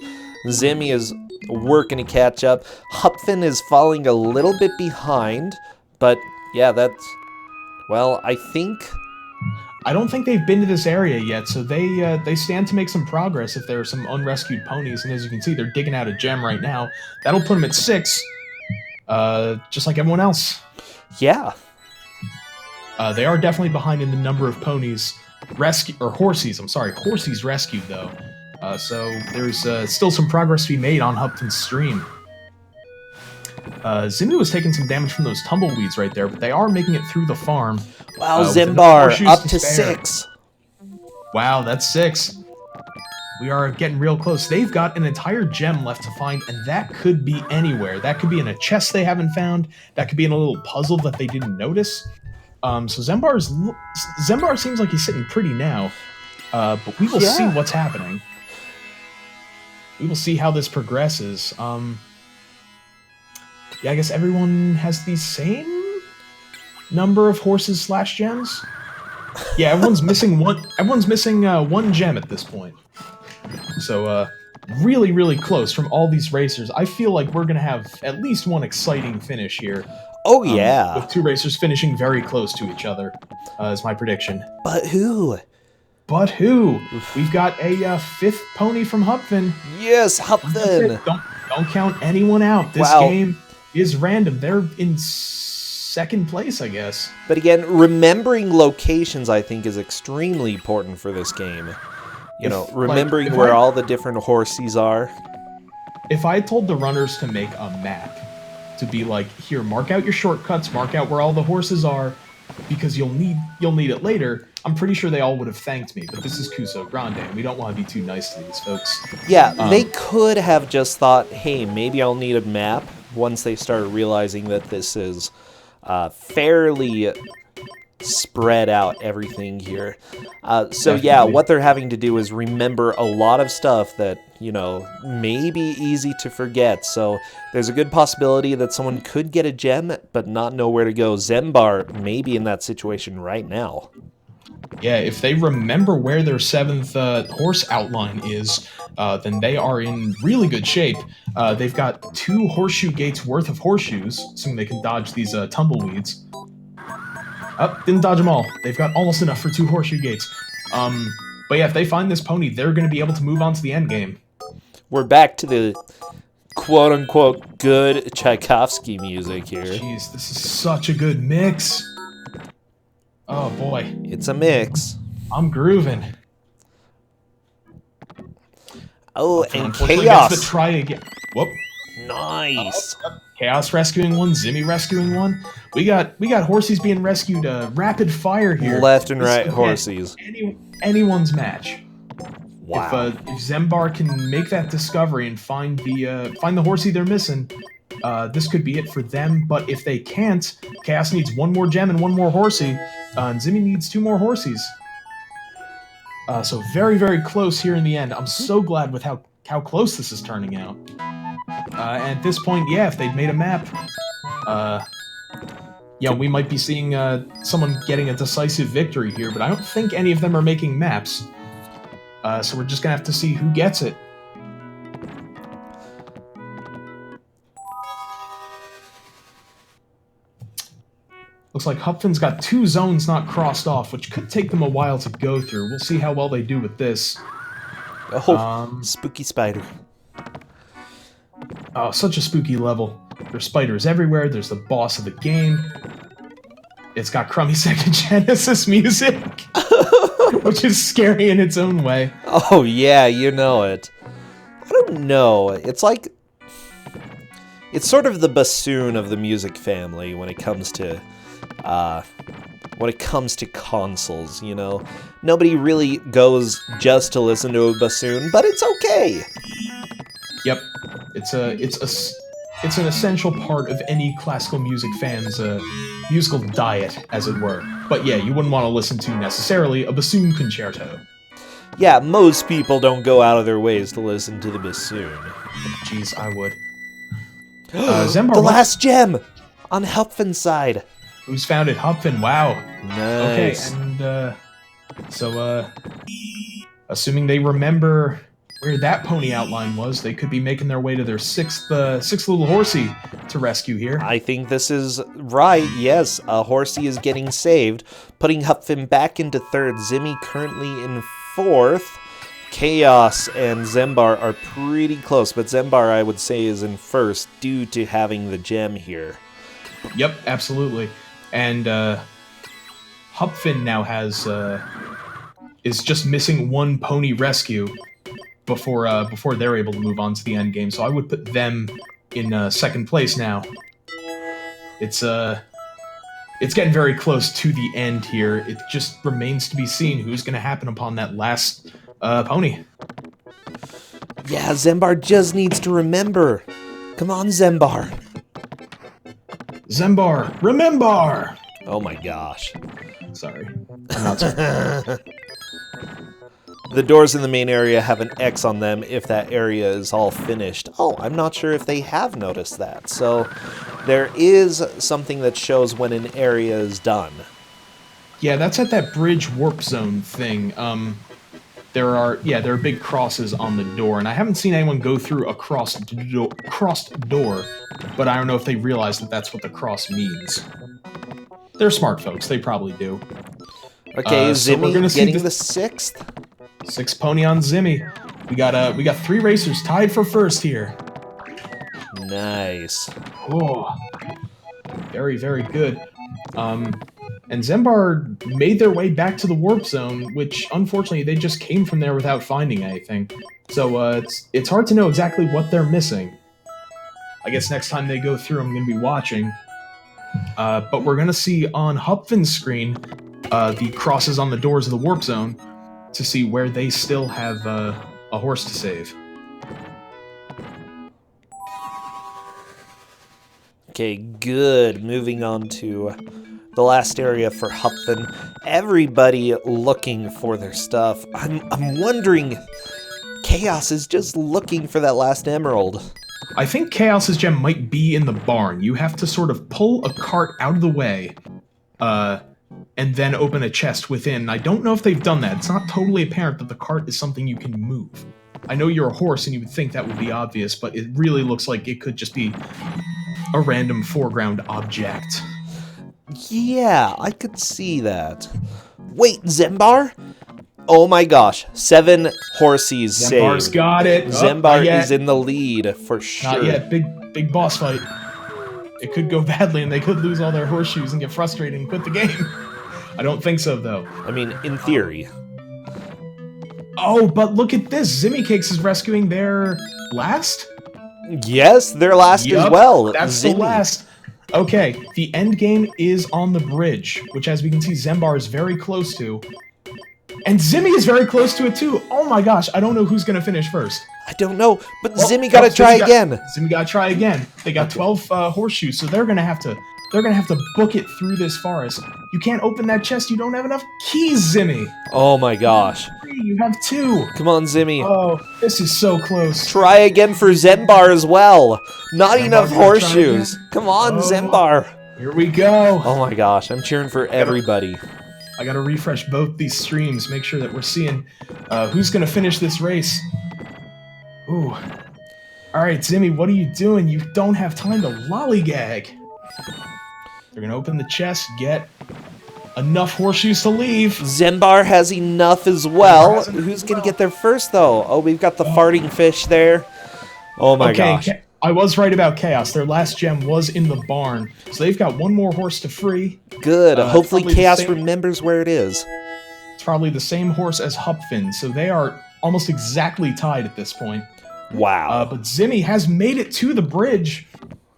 Zimmy is working to catch up. Hupfin is falling a little bit behind, but yeah, that's... Well, I don't think they've been to this area yet, so they stand to make some progress if there are some unrescued ponies, and as you can see, they're digging out a gem right now. That'll put them at 6, just like everyone else. Yeah. They are definitely behind in the number of ponies horsies, I'm sorry, horsies rescued, though. So there's still some progress to be made on Hupfin's stream. Zimmy was taking some damage from those tumbleweeds right there, but they are making it through the farm. Wow, Zembar, up to 6. Wow, that's 6. We are getting real close. They've got an entire gem left to find, and that could be anywhere. That could be in a chest they haven't found. That could be in a little puzzle that they didn't notice. So Zembar seems like he's sitting pretty now, but we will see what's happening. We will see how this progresses. Yeah, I guess everyone has the same number of horses / gems. Yeah, everyone's missing one. Everyone's missing 1 gem at this point. So, really, really close from all these racers. I feel like we're gonna have at least one exciting finish here. Oh yeah, with 2 racers finishing very close to each other, is my prediction. But who? But who? We've got a 5th pony from Hupfin. Yes, Hupfin. Don't count anyone out. This game is random. They're in 2nd place, I guess. But again, remembering locations, I think, is extremely important for this game. You know, remembering where all the different horsies are. If I told the runners to make a map, to be like, here, mark out your shortcuts, mark out where all the horses are, because you'll need it later, I'm pretty sure they all would have thanked me, but this is Kusogrand3, and we don't want to be too nice to these folks. Yeah, they could have just thought, hey, maybe I'll need a map, once they started realizing that this is fairly spread out everything here. So yeah, what they're having to do is remember a lot of stuff that, you know, may be easy to forget. So there's a good possibility that someone could get a gem, but not know where to go. Zembar may be in that situation right now. Yeah, if they remember where their 7th horse outline is, then they are in really good shape. They've got 2 horseshoe gates worth of horseshoes, assuming they can dodge these tumbleweeds. Didn't dodge them all. They've got almost enough for 2 horseshoe gates. But yeah, if they find this pony, they're going to be able to move on to the end game. We're back to the quote-unquote good Tchaikovsky music here. Jeez, this is such a good mix. Oh boy. It's a mix. I'm grooving. Oh, and Chaos. The try again. Whoop. Nice. Chaos rescuing one, Zimmy rescuing one. We got horsies being rescued rapid fire here. Left and right horsies. Anyone's match. Wow. If Zembar can make that discovery and find the horsey they're missing, this could be it for them. But if they can't, Chaos needs 1 more gem and 1 more horsey, and Zimmy needs 2 more horsies. So very, very close here in the end. I'm so glad with how close this is turning out. And at this point, yeah, if they'd made a map, yeah, we might be seeing someone getting a decisive victory here, but I don't think any of them are making maps. So we're just gonna have to see who gets it. Looks like Hupfin's got 2 zones not crossed off, which could take them a while to go through. We'll see how well they do with this. Oh, spooky spider. Oh, such a spooky level. There's spiders everywhere. There's the boss of the game. It's got crummy Sega Genesis music, which is scary in its own way. Oh, yeah, you know it. I don't know. It's like... It's sort of the bassoon of the music family when it comes to... consoles, you know? Nobody really goes just to listen to a bassoon, but it's okay! Yep. It's an essential part of any classical music fan's musical diet, as it were. But yeah, you wouldn't want to listen to necessarily a bassoon concerto. Yeah, most people don't go out of their ways to listen to the bassoon. Jeez, I would. Zembar, the last gem! On Hupfin's side. Who's found it? Hupfin, wow. Nice. Okay, and so assuming they remember where that pony outline was, they could be making their way to their sixth little horsey to rescue here. I think this is right, yes. A horsey is getting saved, putting Hupfin back into third. Zimmy currently in fourth. Chaos and Zembar are pretty close, but Zembar, I would say, is in first due to having the gem here. Yep, absolutely. And Hupfin now is just missing one pony rescue before they're able to move on to the end game. So I would put them in second place now. It's getting very close to the end here. It just remains to be seen who's going to happen upon that last pony. Yeah, Zembar just needs to remember. Come on, Zembar. Zembar, remember! Oh my gosh. Sorry. I'm not sorry. The doors in the main area have an X on them if that area is all finished. Oh, I'm not sure if they have noticed that. So there is something that shows when an area is done. Yeah, that's at that bridge warp zone thing. There are big crosses on the door, and I haven't seen anyone go through a crossed door, but I don't know if they realize that that's what the cross means. They're smart folks, they probably do. Okay, so we're Zimmy gonna see getting the sixth. Sixth pony on Zimmy. We got three racers tied for first here. Nice. Oh, very, very good. And Zembar made their way back to the warp zone, which unfortunately they just came from there without finding anything. So it's hard to know exactly what they're missing. I guess next time they go through, I'm going to be watching. But we're going to see on Hupfin's screen the crosses on the doors of the warp zone to see where they still have a horse to save. Okay, good. Moving on to the last area for Hupfin. Everybody looking for their stuff. I'm wondering, Chaos is just looking for that last emerald. I think Chaos's gem might be in the barn. You have to sort of pull a cart out of the way, and then open a chest within. I don't know if they've done that. It's not totally apparent that the cart is something you can move. I know you're a horse and you would think that would be obvious, but it really looks like it could just be a random foreground object. Yeah, I could see that. Wait, Zembar? Oh my gosh, 7 horsies saved. Zembar's got it. Zembar is in the lead, for sure. Not yet. Big boss fight. It could go badly and they could lose all their horseshoes and get frustrated and quit the game. I don't think so, though. I mean, in theory. Oh, but look at this. Zimmy Cakes is rescuing their last? Yes, their last as well. That's Zimmy. the last. Okay, the end game is on the bridge, which as we can see, Zembar is very close to. And Zimmy is very close to it too. Oh my gosh, I don't know who's gonna finish first. I don't know, but Zimmy gotta try again. Zimmy gotta try again. They got 12 horseshoes, so they're gonna have to book it through this forest. You can't open that chest. You don't have enough keys, Zimmy. Oh my gosh. You have 2. Come on, Zimmy. Oh, this is so close. Try again for Zembar as well. Not Zembar enough gonna horseshoes. Come on, Zembar. Here we go. Oh my gosh, I'm cheering for everybody. I gotta refresh both these streams, make sure that we're seeing who's gonna finish this race. Ooh. Alright, Zimmy, what are you doing? You don't have time to lollygag. They're gonna open the chest, get enough horseshoes to leave. Zembar has enough as well. Who's gonna get there first, though? Oh, we've got the farting fish there. Oh my gosh. I was right about Chaos. Their last gem was in the barn. So they've got one more horse to free. Good. Hopefully Chaos same, remembers where it is. It's probably the same horse as Hupfin, so they are almost exactly tied at this point. Wow. But Zimmy has made it to the bridge,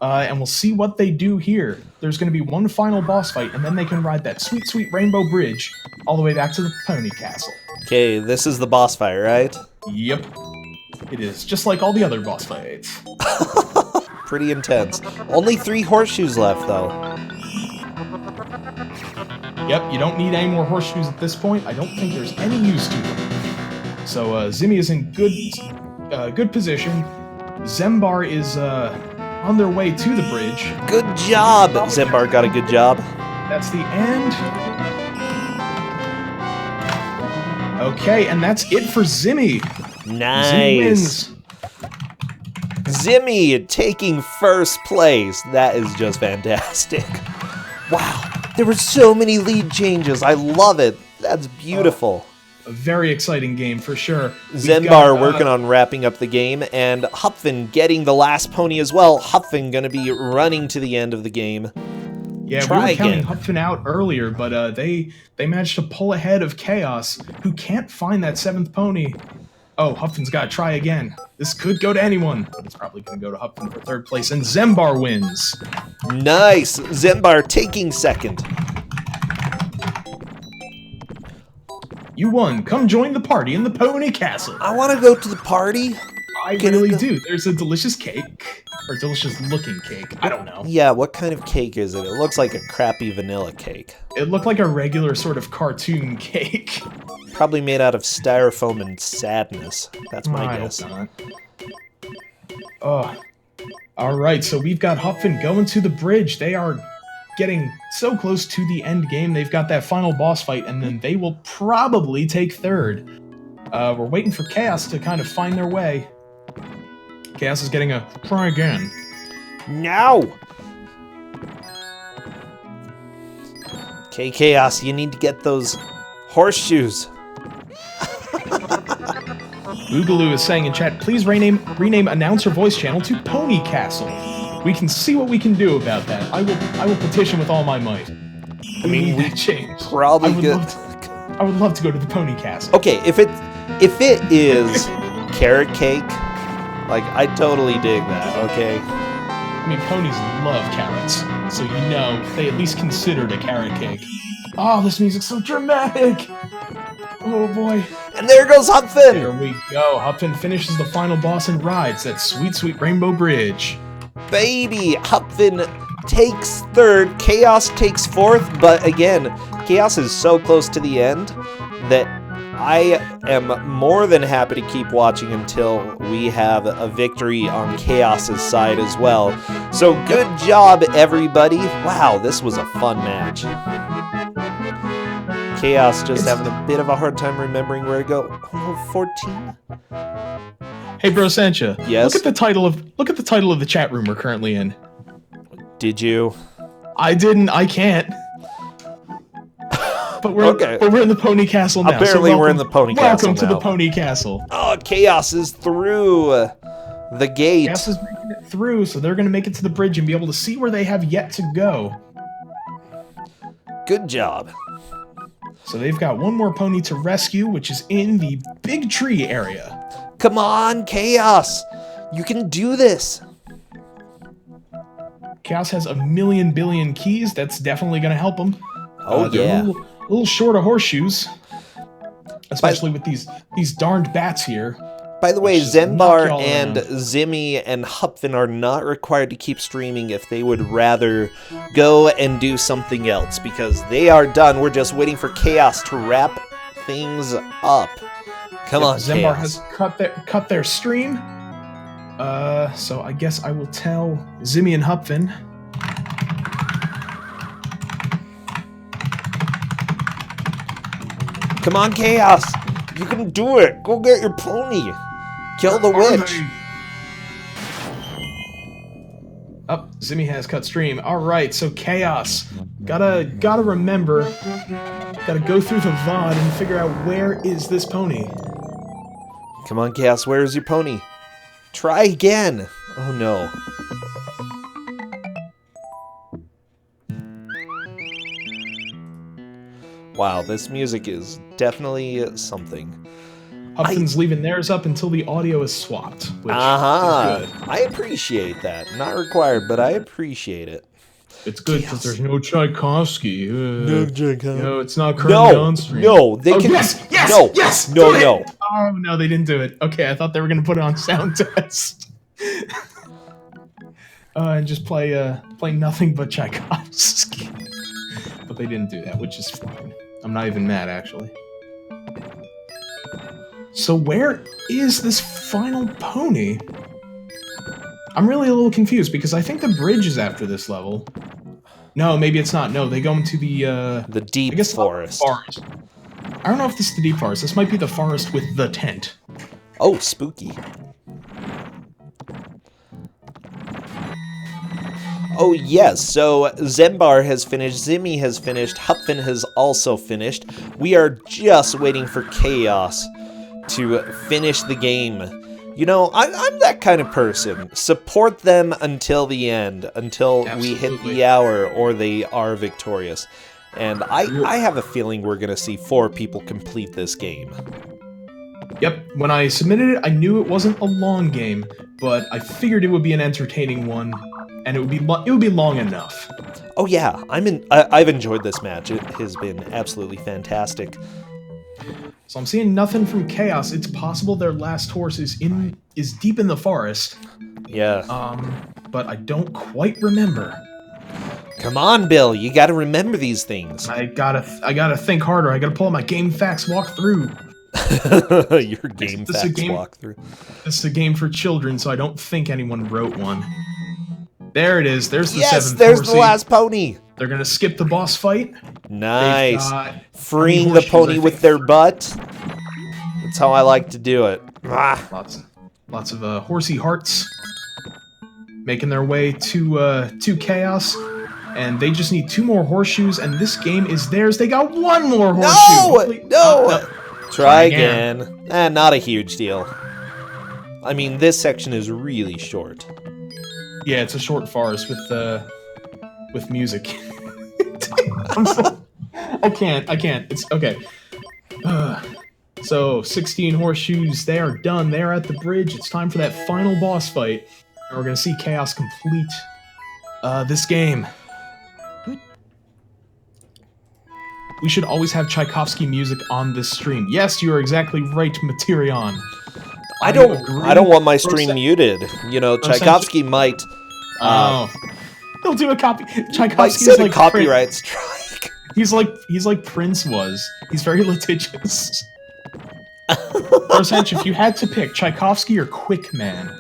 and we'll see what they do here. There's going to be one final boss fight, and then they can ride that sweet, sweet rainbow bridge all the way back to the Pony Castle. Okay, this is the boss fight, right? Yep. It is, just like all the other boss fights. Pretty intense. Only 3 horseshoes left, though. Yep, you don't need any more horseshoes at this point. I don't think there's any use to them. So Zimmy is in good position. Zembar is on their way to the bridge. Good job! Zembar got a good job. That's the end. Okay, and that's it for Zimmy. Nice. Zimmy wins. Zimmy taking first place. That is just fantastic. Wow. There were so many lead changes. I love it. That's beautiful. A very exciting game for sure. Zembar working on wrapping up the game, and Hupfin getting the last pony as well. Hupfin going to be running to the end of the game. Yeah, we were counting Hupfin out earlier, but they managed to pull ahead of Chaos, who can't find that 7th pony. Oh, Hupfin's got to try again. This could go to anyone, but it's probably going to go to Hupfin for 3rd place, and Zembar wins. Nice. Zembar taking 2nd. You won. Come join the party in the Pony Castle. I want to go to the party. I really do. There's a delicious cake. Or delicious looking cake. I don't know. Yeah, what kind of cake is it? It looks like a crappy vanilla cake. It looked like a regular sort of cartoon cake. Probably made out of styrofoam and sadness. That's my guess. Oh. Alright, so we've got Hupfin going to the bridge. They are getting so close to the end game. They've got that final boss fight, and then they will probably take 3rd. We're waiting for Chaos to kind of find their way. Chaos is getting a try again. No! Okay, Chaos, you need to get those horseshoes. Boogaloo is saying in chat, please rename announcer voice channel to Pony Castle. We can see what we can do about that. I will petition with all my might. I mean, we change. Probably good. I would love to go to the Pony Castle. Okay, if it is carrot cake, like I totally dig that. Okay. I mean, ponies love carrots, so you know they at least considered a carrot cake. Oh, this music's so dramatic. Oh boy. And there goes Hupfin. There we go. Hupfin finishes the final boss and rides that sweet, sweet rainbow bridge. Baby, Hupfin takes 3rd, Chaos takes 4th, but again, Chaos is so close to the end that I am more than happy to keep watching until we have a victory on Chaos's side as well. So good job, everybody. Wow, this was a fun match. Chaos just having a bit of a hard time remembering where to go. Oh, 14? Hey, Brossentia. Yes? Look at the title of the chat room we're currently in. Did you? I didn't. I can't. But we're in the Pony Castle now. Apparently, so we're in the Pony Castle Welcome to now. the Pony Castle. Oh, Chaos is through the gate. Chaos is making it through, so they're going to make it to the bridge and be able to see where they have yet to go. Good job. So they've got one more pony to rescue, which is in the big tree area. Come on, Chaos! You can do this! Chaos has a million billion keys. That's definitely going to help them. Oh, yeah. A little short of horseshoes. Especially with these darned bats here. By the way, Zembar and Zimmy and Hupfin are not required to keep streaming if they would rather go and do something else, because they are done. We're just waiting for Chaos to wrap things up. Come on, Zembar Chaos. has cut their stream. So I guess I will tell Zimmy and Hupfin. Come on, Chaos! You can do it! Go get your pony! Kill the witch! Oh, Zimmy has cut stream. Alright, so Chaos. Gotta remember. Gotta go through the VOD and figure out where is this pony. Come on, Chaos, where is your pony? Try again! Oh no. Wow, this music is definitely something. Hupton's leaving theirs up until the audio is swapped, which is good. I appreciate that. Not required, but I appreciate it. It's good because there's no Tchaikovsky. No Tchaikovsky. No, it's not current downstream. No, they can. Yes, yes, no, yes. No, do it! no. Oh no, they didn't do it. Okay, I thought they were gonna put it on sound test. And just play nothing but Tchaikovsky. But they didn't do that, which is fine. I'm not even mad, actually. So where is this final pony? I'm really a little confused, because I think the bridge is after this level. No, maybe it's not. No, they go into the deep forest. I don't know if this is the deep forest. This might be the forest with the tent. Oh, spooky. Oh, yes, so Zembar has finished, Zimmy has finished, Hupfin has also finished. We are just waiting for Chaos to finish the game. You know, I'm that kind of person. Support them until the end, until we hit the hour or they are victorious. And I have a feeling we're going to see 4 people complete this game. Yep, when I submitted it, I knew it wasn't a long game, but I figured it would be an entertaining one. And it would be long enough. Oh yeah, I've enjoyed this match. It has been absolutely fantastic. So I'm seeing nothing from Chaos. It's possible their last horse is deep in the forest. Yeah. But I don't quite remember. Come on, Bill. You got to remember these things. I gotta think harder. I gotta pull out my game facts walkthrough. Your game facts walkthrough. This is a game for children, so I don't think anyone wrote one. There it is. There's the 7th Yes, there's the last pony. They're gonna skip the boss fight. Nice. Freeing the pony with their butt. That's how I like to do it. Lots of horsey hearts making their way to Chaos, and they just need 2 more horseshoes, and this game is theirs. They got 1 more horseshoe. No. Try again. Not a huge deal. I mean, this section is really short. Yeah, it's a short forest with music. I can't. It's okay. So 16 horseshoes, they are done. They are at the bridge. It's time for that final boss fight, and we're gonna see Chaos complete this game. We should always have Tchaikovsky music on this stream. Yes, you are exactly right, Materion. I don't want my stream muted. You know, Tchaikovsky might. They'll do a copy. Tchaikovsky is like a copyright strike. He's like Prince was. He's very litigious. Brossentia, if you had to pick Tchaikovsky or Quick Man.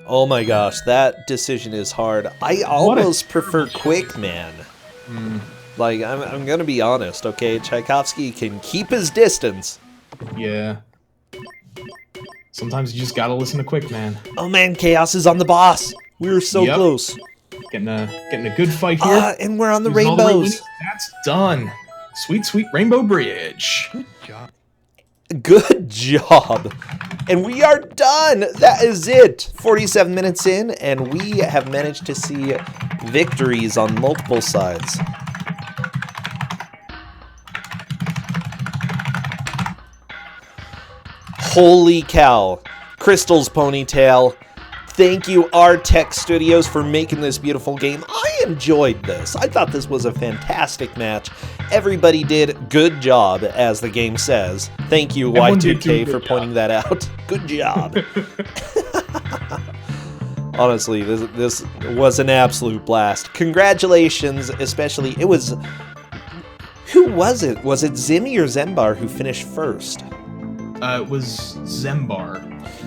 Oh my gosh, that decision is hard. I almost prefer Quick Man. Like, I'm gonna be honest, okay? Tchaikovsky can keep his distance. Yeah. Sometimes you just gotta listen to Quick Man. Oh man, Chaos is on the boss. We were so close. Getting a good fight here. And we're on the rainbows. That's done. Sweet, sweet Rainbow Bridge. Good job. Good job. And we are done. That is it. 47 minutes in, and we have managed to see victories on multiple sides. Holy cow. Crystal's ponytail. Thank you, R-Tech Studios, for making this beautiful game. I enjoyed this. I thought this was a fantastic match. Everybody did good job, as the game says. Thank you, Y2K, for pointing that out. Good job. Honestly, this was an absolute blast. Congratulations, especially, it was... Who was it? Was it Zimmy or Zembar who finished first? It was Zembar.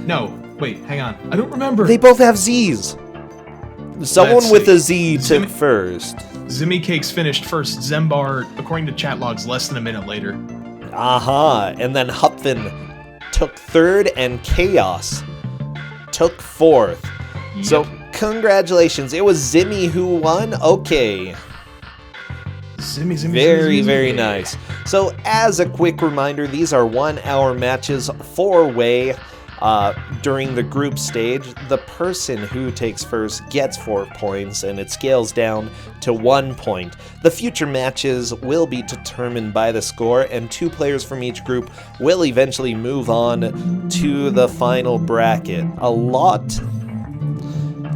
No, wait, hang on. I don't remember. They both have Z's. Someone with a Z took first. Zimmy Cakes finished first. Zembar, according to chat logs, less than a minute later. And then Hupfin took third, and Chaos took fourth. Yep. So, congratulations. It was Zimmy who won? Okay. Zimmy. Very nice. So, as a quick reminder, these are 1-hour matches, 4-way. During the group stage, the person who takes first gets 4 points, and it scales down to 1 point. The future matches will be determined by the score, and 2 players from each group will eventually move on to the final bracket. A lot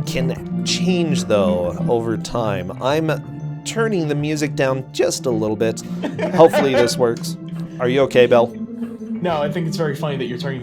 can change, though, over time. I'm turning the music down just a little bit. Hopefully this works. Are you okay, Belle? No, I think it's very funny that you're turning